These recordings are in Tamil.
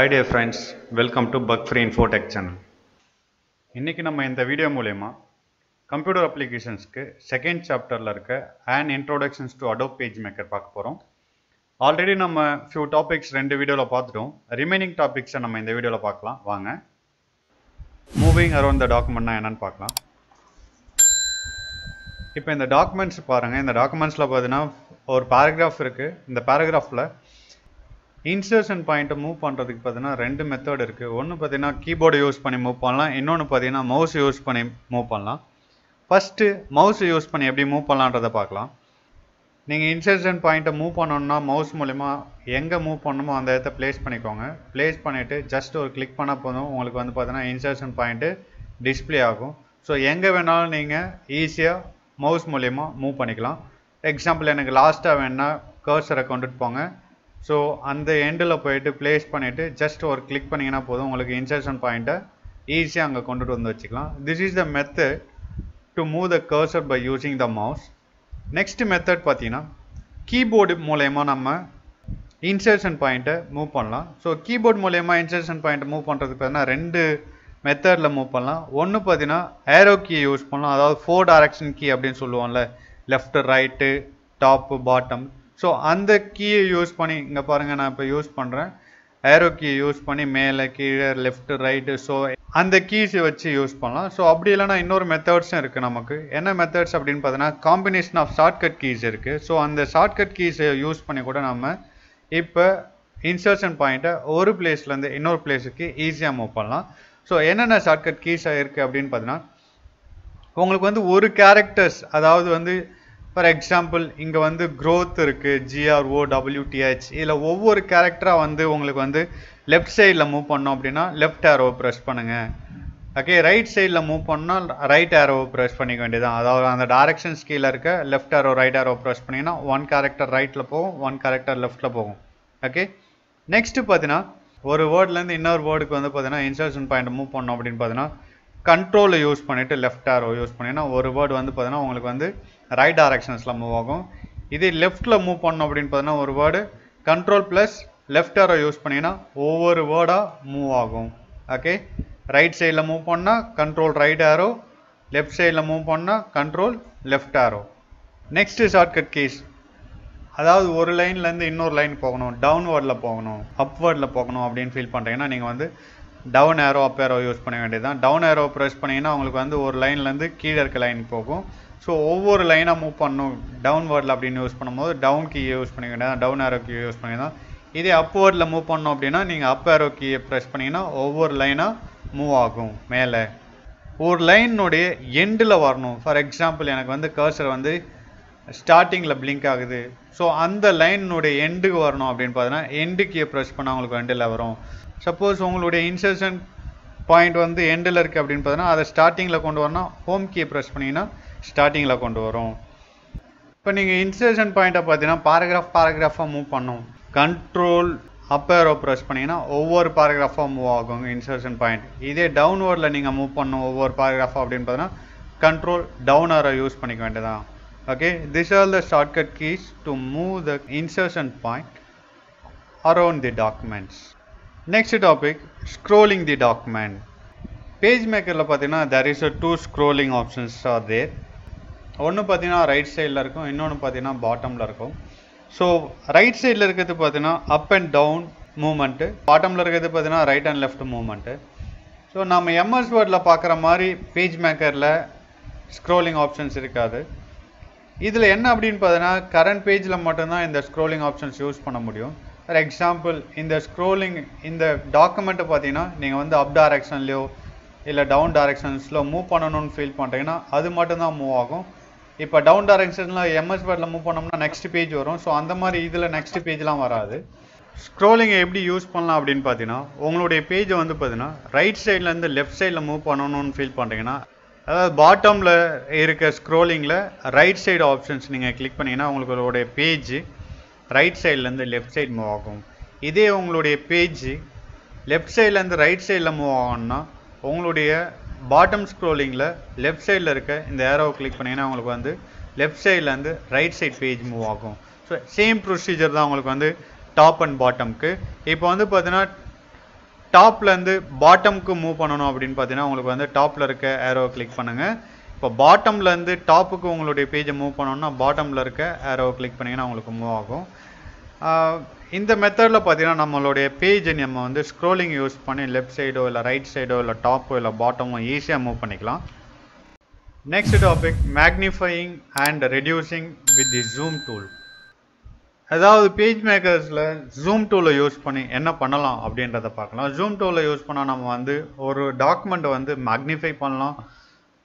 Hi dear friends, welcome to Bug Free Infotech channel. இன்னைக்கு நம்ம இந்த வீடியோ மூலமா கம்ப்யூட்டர் அப்ளிகேஷன்ஸ்க்கு செகண்ட் சாப்டர்ல இருக்க an introductions to Adobe PageMaker பார்க்க போறோம். ஆல்ரெடி நம்ம few டாபிக்ஸ் ரெண்டு வீடியோல பார்த்துட்டோம். ரிமைனிங் டாபிக்ஸை நம்ம இந்த வீடியோல பார்க்கலாம். வாங்க. மூவிங் அரவுண்ட் த டாக்குமெண்ட்னா என்னன்னு பார்க்கலாம். இப்போ இந்த டாக்குமெண்ட்ஸ் பாருங்க. இந்த டாக்குமெண்ட்ஸ்ல பார்த்தீங்கன்னா ஒரு பேராகிராஃப் இருக்கு. இந்த பேராகிராஃப்ல இன்சர்ஷன் பாயிண்ட்டை மூவ் பண்ணுறதுக்கு பார்த்தீங்கன்னா ரெண்டு மெத்தட் இருக்குது. ஒன்று பார்த்தீங்கன்னா கீபோர்டு யூஸ் பண்ணி மூவ் பண்ணலாம், இன்னொன்று பார்த்தீங்கன்னா மவுஸ் யூஸ் பண்ணி மூவ் பண்ணலாம். ஃபஸ்ட்டு மவுஸ் யூஸ் பண்ணி எப்படி மூவ் பண்ணலான்றதை பார்க்கலாம். நீங்கள் இன்சர்ஷன் பாயிண்ட்டை மூவ் பண்ணணுன்னா மவுஸ் மூலிமா எங்கே மூவ் பண்ணணுமோ அந்த இடத்த ப்ளேஸ் பண்ணிக்கோங்க. ப்ளேஸ் பண்ணிவிட்டு ஜஸ்ட் ஒரு கிளிக் பண்ணால் போதும், உங்களுக்கு வந்து பார்த்தீங்கன்னா இன்சர்ஷன் பாயிண்ட்டு டிஸ்பிளே ஆகும். ஸோ எங்கே வேணாலும் நீங்கள் ஈஸியாக மவுஸ் மூலிமா மூவ் பண்ணிக்கலாம். எக்ஸாம்பிள் எனக்கு லாஸ்ட்டாக வேணால் கர்சரை கொண்டுட்டு போங்க. ஸோ அந்த எண்டில் போயிட்டு ப்ளேஸ் பண்ணிவிட்டு ஜஸ்ட் ஒரு கிளிக் பண்ணிங்கன்னா போதும், உங்களுக்கு இன்சர்ஷன் பாயிண்ட்டை ஈஸியாக அங்கே கொண்டுட்டு வந்து வச்சுக்கலாம். This is the method to move the cursor by using the mouse. Next method பார்த்தீங்கன்னா கீபோர்டு மூலயமா நம்ம இன்சர்ஷன் பாயிண்ட்டை மூவ் பண்ணலாம். ஸோ கீபோர்டு மூலயமா இன்சர்ஷன் பாயிண்ட்டை மூவ் பண்ணுறதுக்கு பார்த்தீங்கன்னா ரெண்டு மெத்தடில் மூவ் பண்ணலாம். ஒன்று பார்த்தீங்கன்னா ஏரோ கீ யூஸ் பண்ணலாம், அதாவது 4 டைரக்ஷன் கீ அப்படின்னு சொல்லுவோம்ல, left right top bottom. So அந்த கீயை யூஸ் பண்ணி இங்கே பாருங்கள், நான் இப்போ யூஸ் பண்ணுறேன் ஏரோ கீயை யூஸ் பண்ணி மேலே கீழே லெஃப்ட் ரைட்டு. ஸோ அந்த கீஸை வச்சு யூஸ் பண்ணலாம். ஸோ அப்படி இல்லைனா இன்னொரு மெத்தட்ஸும் இருக்குது நமக்கு. என்ன மெத்தட்ஸ் அப்படின்னு பார்த்தீங்கன்னா காம்பினேஷன் ஆஃப் ஷார்ட்கட் கீஸ் இருக்குது. ஸோ அந்த ஷார்ட்கட் கீஸை யூஸ் பண்ணி கூட நம்ம இப்போ இன்சர்ஷன் பாயிண்ட்டை ஒரு பிளேஸ்லேருந்து இன்னொரு பிளேஸுக்கு ஈஸியாக மூவ் பண்ணலாம். ஸோ என்னென்ன ஷார்ட்கட் கீஸாக இருக்குது அப்படின்னு பார்த்தீங்கன்னா உங்களுக்கு வந்து ஒரு கேரக்டர்ஸ், அதாவது வந்து ஃபார் எக்ஸாம்பிள் இங்கே வந்து க்ரோத் இருக்குது, GROWTH. இதில் ஒவ்வொரு கேரக்டராக வந்து உங்களுக்கு வந்து லெஃப்ட் சைடில் மூவ் பண்ணோம் அப்படின்னா லெஃப்ட் ஆரோவை ப்ரெஸ் பண்ணுங்கள். ஓகே, ரைட் சைடில் மூவ் பண்ணால் ரைட் ஆரோவை ப்ரெஸ் பண்ணிக்க வேண்டியதான். அதாவது அந்த டைரக்ஷன்ஸ் கீழே இருக்க left arrow right arrow press பண்ணிங்கன்னா ஒன் கேரக்டர் ரைட்டில் போகும், ஒன் கேரக்டர் லெஃப்ட்டில் போகும். ஓகே, நெக்ஸ்ட்டு பார்த்தீங்கன்னா ஒரு வேர்ட்லேருந்து இன்னொரு வேர்டுக்கு வந்து பார்த்தீங்கன்னா இன்சர்ஷன் பாயிண்ட் மூவ் பண்ணோம் அப்படின்னு பார்த்தீங்கன்னா கண்ட்ரோலை யூஸ் பண்ணிவிட்டு லெஃப்ட் ஆரோ யூஸ் பண்ணிங்கன்னா ஒரு வேர்டு வந்து பார்த்தீங்கன்னா உங்களுக்கு வந்து ரைட் டைரக்ஷன்ஸில் மூவ் ஆகும். இதே லெஃப்ட்டில் மூவ் பண்ணோம் அப்படின்னு பார்த்தீங்கன்னா ஒரு word control plus left arrow use பண்ணிங்கன்னா ஒவ்வொரு வேர்டாக மூவ் ஆகும். ஓகே, ரைட் சைடில் மூவ் பண்ணால் கண்ட்ரோல் ரைட் ஆரோ, லெஃப்ட் சைடில் மூவ் பண்ணால் control left arrow. Next shortcut keys, அதாவது ஒரு லைன்லேருந்து இன்னொரு லைன் போகணும், டவுன்வேர்டில் போகணும், அப்வேர்டில் போகணும் அப்படின்னு ஃபீல் பண்ணுறீங்கன்னா நீங்கள் வந்து down arrow up arrow use பண்ண வேண்டியது தான். டவுன் ஏரோ ப்ரெஸ் பண்ணிங்கன்னா உங்களுக்கு வந்து ஒரு லைன்லேருந்து கீழே இருக்க லைன் போகும். ஸோ ஒவ்வொரு லைனாக மூவ் பண்ணணும் டவுன்வேர்டில் அப்படின்னு யூஸ் பண்ணும்போது டவுன் கீ யூஸ் பண்ண வேண்டியதான், டவுன் ஏரோ கீ யூஸ் பண்ணி தான். இதே அப்வேர்டில் மூவ் பண்ணோம் அப்படின்னா நீங்கள் அப் ஏரோ கீயை ப்ரெஸ் பண்ணிங்கன்னா ஒவ்வொரு லைனாக மூவ் ஆகும் மேலே. ஒரு லைனுடைய எண்டில் வரணும். ஃபார் எக்ஸாம்பிள் எனக்கு வந்து கர்சர் வந்து ஸ்டார்டிங்கில் பிளிங்க் ஆகுது. ஸோ அந்த லைனுடைய எண்டுக்கு வரணும் அப்படின்னு பார்த்தீங்கன்னா எண்டு கீயை ப்ரெஸ் பண்ணால் உங்களுக்கு எண்டில் வரும். சப்போஸ் உங்களுடைய இன்சர்ஷன் பாயிண்ட் வந்து எண்டில் இருக்குது அப்படின்னு பார்த்தீங்கன்னா அதை ஸ்டார்டிங்கில் கொண்டு வரணும், ஹோம் கீயை ப்ரெஸ் பண்ணிங்கன்னா ஸ்டார்டிங்கில் கொண்டு வரும். இப்போ நீங்கள் இன்சர்ஷன் பாயிண்ட்டை பார்த்தீங்கன்னா பேராகிராஃபாக மூவ் பண்ணும், கண்ட்ரோல் அப் ஏரோ ப்ரெஸ் பண்ணிங்கன்னா ஒவ்வொரு பேராகிராஃபாக மூவ் ஆகும் இன்சர்ஷன் பாயிண்ட். இதே டவுன்வேர்டில் நீங்கள் மூவ் பண்ணணும் ஒவ்வொரு பேராகிராஃபாக அப்படின்னு பார்த்தீங்கன்னா கண்ட்ரோல் டவுன் ஏரோ யூஸ் பண்ணிக்க வேண்டியதான். Okay, this R the shortcut keys to move the insertion point around the documents. Next topic, scrolling the document. PageMakerல பார்த்தீங்கன்னா there is a 2 scrolling options are there. ஒன்று பார்த்தீங்கன்னா ரைட் சைடில் இருக்கும், இன்னொன்று பார்த்தீங்கன்னா பாட்டமில் இருக்கும். ஸோ ரைட் சைடில் இருக்கிறது பார்த்தீங்கன்னா அப் அண்ட் டவுன் மூமெண்ட்டு, பாட்டமில் இருக்கிறது பார்த்தீங்கன்னா right and left movement. So நம்ம MS வேர்டில் பார்க்குற மாதிரி PageMakerல ஸ்க்ரோலிங் ஆப்ஷன்ஸ் இருக்காது. இதில் என்ன அப்படின்னு பார்த்தீங்கன்னா கரண்ட் பேஜில் மட்டும்தான் இந்த ஸ்க்ரோலிங் ஆப்ஷன்ஸ் யூஸ் பண்ண முடியும். ஃபார் எக்ஸாம்பிள் இந்த ஸ்க்ரோலிங் இந்த டாக்குமெண்ட்டை பார்த்தீங்கன்னா நீங்கள் வந்து அப் டைரக்ஷன்லையோ இல்லை டவுன் டைரக்ஷன்ஸில் மூவ் பண்ணணும்னு ஃபீல் பண்ணுறீங்கன்னா அது மட்டும்தான் மூவ் ஆகும். இப்போ டவுன் டைரக்ஷனில் MS வேர்டில் மூவ் பண்ணோம்னா நெக்ஸ்ட் பேஜ் வரும். ஸோ அந்த மாதிரி இதில் நெக்ஸ்ட் பேஜ்லாம் வராது. ஸ்க்ரோலிங்கை எப்படி யூஸ் பண்ணலாம் அப்படின்னு பார்த்தீங்கன்னா உங்களுடைய பேஜை வந்து பார்த்தீங்கன்னா ரைட் சைட்லேருந்து லெஃப்ட் சைடில் மூவ் பண்ணணும்னு ஃபீல் பண்ணுறீங்கன்னா, அதாவது பாட்டமில் இருக்க ஸ்க்ரோலிங்கில் ரைட் சைடு ஆப்ஷன்ஸ் நீங்கள் கிளிக் பண்ணிங்கன்னா உங்களுடைய பேஜ் ரைட் சைட்லேருந்து லெஃப்ட் சைடு மூவ் ஆகும். இதே உங்களுடைய பேஜ் லெஃப்ட் சைட்லேருந்து ரைட் சைடில் மூவ் ஆகணும்னா உங்களுடைய பாட்டம் ஸ்க்ரோலிங்கில் லெஃப்ட் சைடில் இருக்க இந்த ஏரோவை கிளிக் பண்ணிங்கன்னா உங்களுக்கு வந்து லெஃப்ட் சைட்லேருந்து ரைட் சைட் பேஜ் மூவ் ஆகும். ஸோ சேம் ப்ரொசீஜர் தான் உங்களுக்கு வந்து டாப் அண்ட் பாட்டம்க்கு. இப்போ வந்து பார்த்தீங்கன்னா டாப்லேருந்து பாட்டம்க்கு மூவ் பண்ணணும் அப்படின்னு பார்த்தீங்கன்னா உங்களுக்கு வந்து டாப்பில் இருக்க ஏரோவை கிளிக் பண்ணுங்கள். இப்போ பாட்டம்லேருந்து டாப்புக்கு உங்களுடைய பேஜை மூவ் பண்ணணும்னா பாட்டமில் இருக்க ஏரோவை கிளிக் பண்ணிங்கன்னா உங்களுக்கு மூவ் ஆகும். இந்த மெத்தடில் பார்த்தீங்கன்னா நம்மளுடைய பேஜை நம்ம வந்து ஸ்க்ரோலிங் யூஸ் பண்ணி லெஃப்ட் சைடோ இல்லை ரைட் சைடோ இல்லை டாப்போ இல்லை பாட்டமோ ஈஸியாக மூவ் பண்ணிக்கலாம். Next topic magnifying and reducing with the zoom tool. அதாவது பேஜ் மேக்கர்ஸில் ஜூம் டூலை யூஸ் பண்ணி என்ன பண்ணலாம் அப்படின்றத பார்க்கலாம். ஜூம் டூலை யூஸ் பண்ணால் நம்ம வந்து ஒரு டாக்குமெண்ட்டை வந்து மேக்னிஃபை பண்ணலாம்,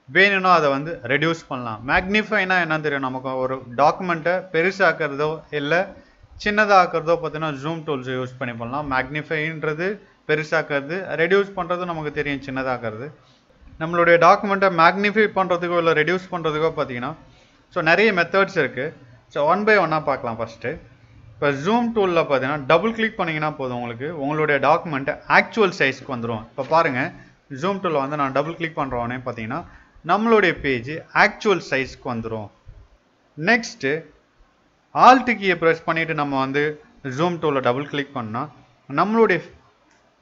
வேணும்னா அதை வந்து ரெடியூஸ் பண்ணலாம். மேக்னிஃபைனா என்ன தெரியும், நமக்கு ஒரு டாக்குமெண்ட்டை பெருசாக்கிறதோ இல்லை சின்னதாக்குறதோ பார்த்தீங்கன்னா ஜூம் டூல்ஸை யூஸ் பண்ணி பண்ணலாம். மேக்னிஃபைன்றது பெருசாக்குறது, ரெடியூஸ் பண்ணுறது நமக்கு தெரியும் சின்னதாக்குறது. நம்மளுடைய டாக்குமெண்ட்டை மேக்னிஃபை பண்ணுறதுக்கோ இல்லை ரெடியூஸ் பண்ணுறதுக்கோ பார்த்தீங்கன்னா நிறைய மெத்தட்ஸ் இருக்குது. ஒன் பை ஒன்னாக பார்க்கலாம். ஃபஸ்ட்டு இப்போ ஜூம் டூலில் பார்த்தீங்கன்னா டபுள் கிளிக் பண்ணிங்கன்னா போதும், உங்களுடைய டாக்குமெண்ட்டை ஆக்சுவல் சைஸ்க்கு வந்துடும். இப்போ பாருங்கள், ஜூம் டூலில் வந்து நான் டபுள் கிளிக் பண்ணுறோன்னே பார்த்தீங்கன்னா நம்மளுடைய பேஜ் ஆக்சுவல் சைஸ்க்கு வந்துடும். நெக்ஸ்ட்டு ஆல்ட் கீயை ப்ரெஸ் பண்ணிவிட்டு நம்ம வந்து ஜூம் டூலில் டபுள் கிளிக் பண்ணால் நம்மளுடைய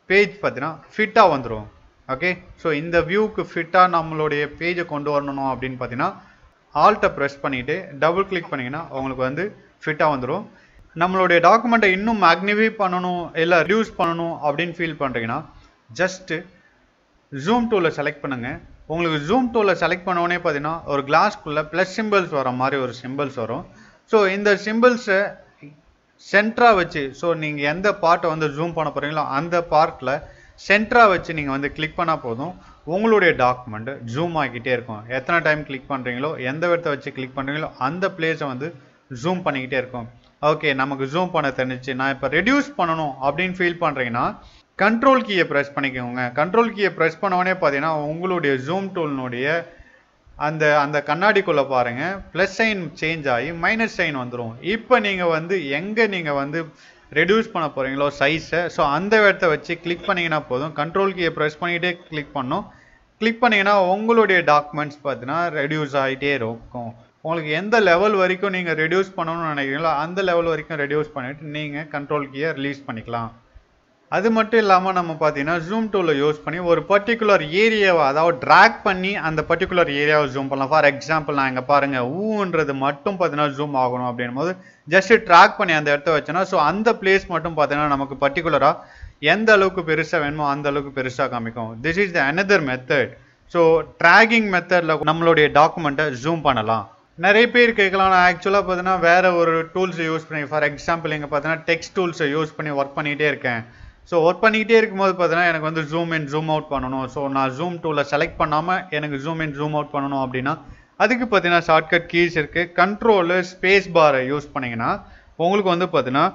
பேஜ் பார்த்தீங்கன்னா ஃபிட்டாக வந்துடும். ஓகே, ஸோ இந்த வியூக்கு ஃபிட்டாக நம்மளுடைய பேஜை கொண்டு வரணும் அப்படின்னு பார்த்தீங்கன்னா ஆல்ட்டை ப்ரெஸ் பண்ணிவிட்டு டபுள் கிளிக் பண்ணிங்கன்னா உங்களுக்கு வந்து ஃபிட்டாக வந்துடும். நம்மளுடைய டாக்குமெண்ட்டை இன்னும் மேக்னிஃபை பண்ணணும் இல்லை ரெடியூஸ் பண்ணணும் அப்படின்னு ஃபீல் பண்ணுறீங்கன்னா ஜஸ்ட்டு ஜூம் டூலில் செலக்ட் பண்ணுங்கள். உங்களுக்கு ஜூம் டூலில் செலக்ட் பண்ணோடனே பார்த்தீங்கன்னா ஒரு கிளாஸ்க்குள்ளே ப்ளஸ் சிம்பிள்ஸ் வர மாதிரி ஒரு சிம்பிள்ஸ் வரும். ஸோ இந்த சிம்பிள்ஸை சென்டராக வச்சு, ஸோ நீங்கள் எந்த பார்ட்டை வந்து ஜூம் பண்ண போகிறீங்களோ அந்த பார்ட்டில் சென்டராக வச்சு நீங்கள் வந்து கிளிக் பண்ணால் போதும், உங்களுடைய டாக்குமெண்ட் ஜூம் ஆகிக்கிட்டே இருக்கும். எத்தனை டைம் கிளிக் பண்ணுறீங்களோ, எந்த விடத்தை வச்சு கிளிக் பண்ணுறீங்களோ அந்த பிளேஸை வந்து ஜூம் பண்ணிக்கிட்டே இருக்கும். ஓகே, நமக்கு ஜூம் பண்ண தெரிஞ்சிச்சு, நான் இப்போ ரெடியூஸ் பண்ணணும் அப்படின்னு ஃபீல் பண்ணுறீங்கன்னா கண்ட்ரோல் கீயை ப்ரெஸ் பண்ணிக்கோங்க. கண்ட்ரோல் கீயை ப்ரெஸ் பண்ணோடனே பார்த்தீங்கன்னா உங்களுடைய ஜூம் டூல்னுடைய அந்த கண்ணாடிக்குள்ளே பாருங்கள் ப்ளஸ் சைன் சேஞ்ச் ஆகி மைனஸ் சைன் வந்துடும். இப்போ நீங்கள் வந்து எங்கே நீங்கள் வந்து ரெடியூஸ் பண்ண போகிறீங்களோ சைஸை, ஸோ அந்த இடத்த வச்சு கிளிக் பண்ணிங்கன்னா போதும். கண்ட்ரோல் கீயை ப்ரெஸ் பண்ணிகிட்டே கிளிக் பண்ணணும். கிளிக் பண்ணிங்கன்னா உங்களுடைய டாக்குமெண்ட்ஸ் பார்த்தீங்கன்னா ரெடியூஸ் ஆகிட்டே இருக்கும். உங்களுக்கு எந்த லெவல் வரைக்கும் நீங்கள் ரெடியூஸ் பண்ணணும்னு நினைக்கிறீங்களோ அந்த லெவல் வரைக்கும் ரெடியூஸ் பண்ணிவிட்டு நீங்கள் கண்ட்ரோல் கீயை ரிலீஸ் பண்ணிக்கலாம். அது மட்டும் இல்லாமல் நம்ம பார்த்தீங்கன்னா ஜூம் டூலை யூஸ் பண்ணி ஒரு பர்டிகுலர் ஏரியாவை, அதாவது ட்ராக் பண்ணி அந்த பர்டிகுலர் ஏரியாவை ஜூம் பண்ணலாம். ஃபார் எக்ஸாம்பிள் நான் இங்கே பாருங்கள், ஊன்றது மட்டும் பார்த்தீங்கன்னா ஜூம் ஆகணும் அப்படின் போது ஜஸ்ட்டு ட்ராக் பண்ணி அந்த இடத்த வச்சோன்னா ஸோ அந்த பிளேஸ் மட்டும் பார்த்தீங்கன்னா நமக்கு பர்டிகுலராக எந்த அளவுக்கு பெருசாக வேணுமோ அந்த அளவுக்கு பெருசாக காமிக்கும். This is the another method. So dragging மெத்தடில் நம்மளுடைய டாக்குமெண்ட்டை ஜூம் பண்ணலாம். நிறைய பேர் கேட்கலாம், நான் ஆக்சுவலாக பார்த்தீங்கன்னா வேறு ஒரு டூல்ஸை யூஸ் பண்ணி, ஃபார் எக்ஸாம்பிள் இங்கே பார்த்தீங்கன்னா டெக்ஸ்ட் டூல்ஸை யூஸ் பண்ணி ஒர்க் பண்ணிகிட்டே இருக்கேன். ஸோ ஒர்க் பண்ணிக்கிட்டே இருக்கும்போது பார்த்தீங்கன்னா எனக்கு வந்து ஜூம் இன் ஜூம் அவுட் பண்ணணும். ஸோ நான் ஜூம் டூலில் செலக்ட் பண்ணாமல் எனக்கு ஜூம் இன் ஜூம் அவுட் பண்ணணும் அப்படின்னா அதுக்கு பார்த்தீங்கன்னா ஷார்ட்கட் கீஸ் இருக்குது. கண்ட்ரோலு ஸ்பேஸ் பாரை யூஸ் பண்ணிங்கன்னா உங்களுக்கு வந்து பார்த்தீங்கன்னா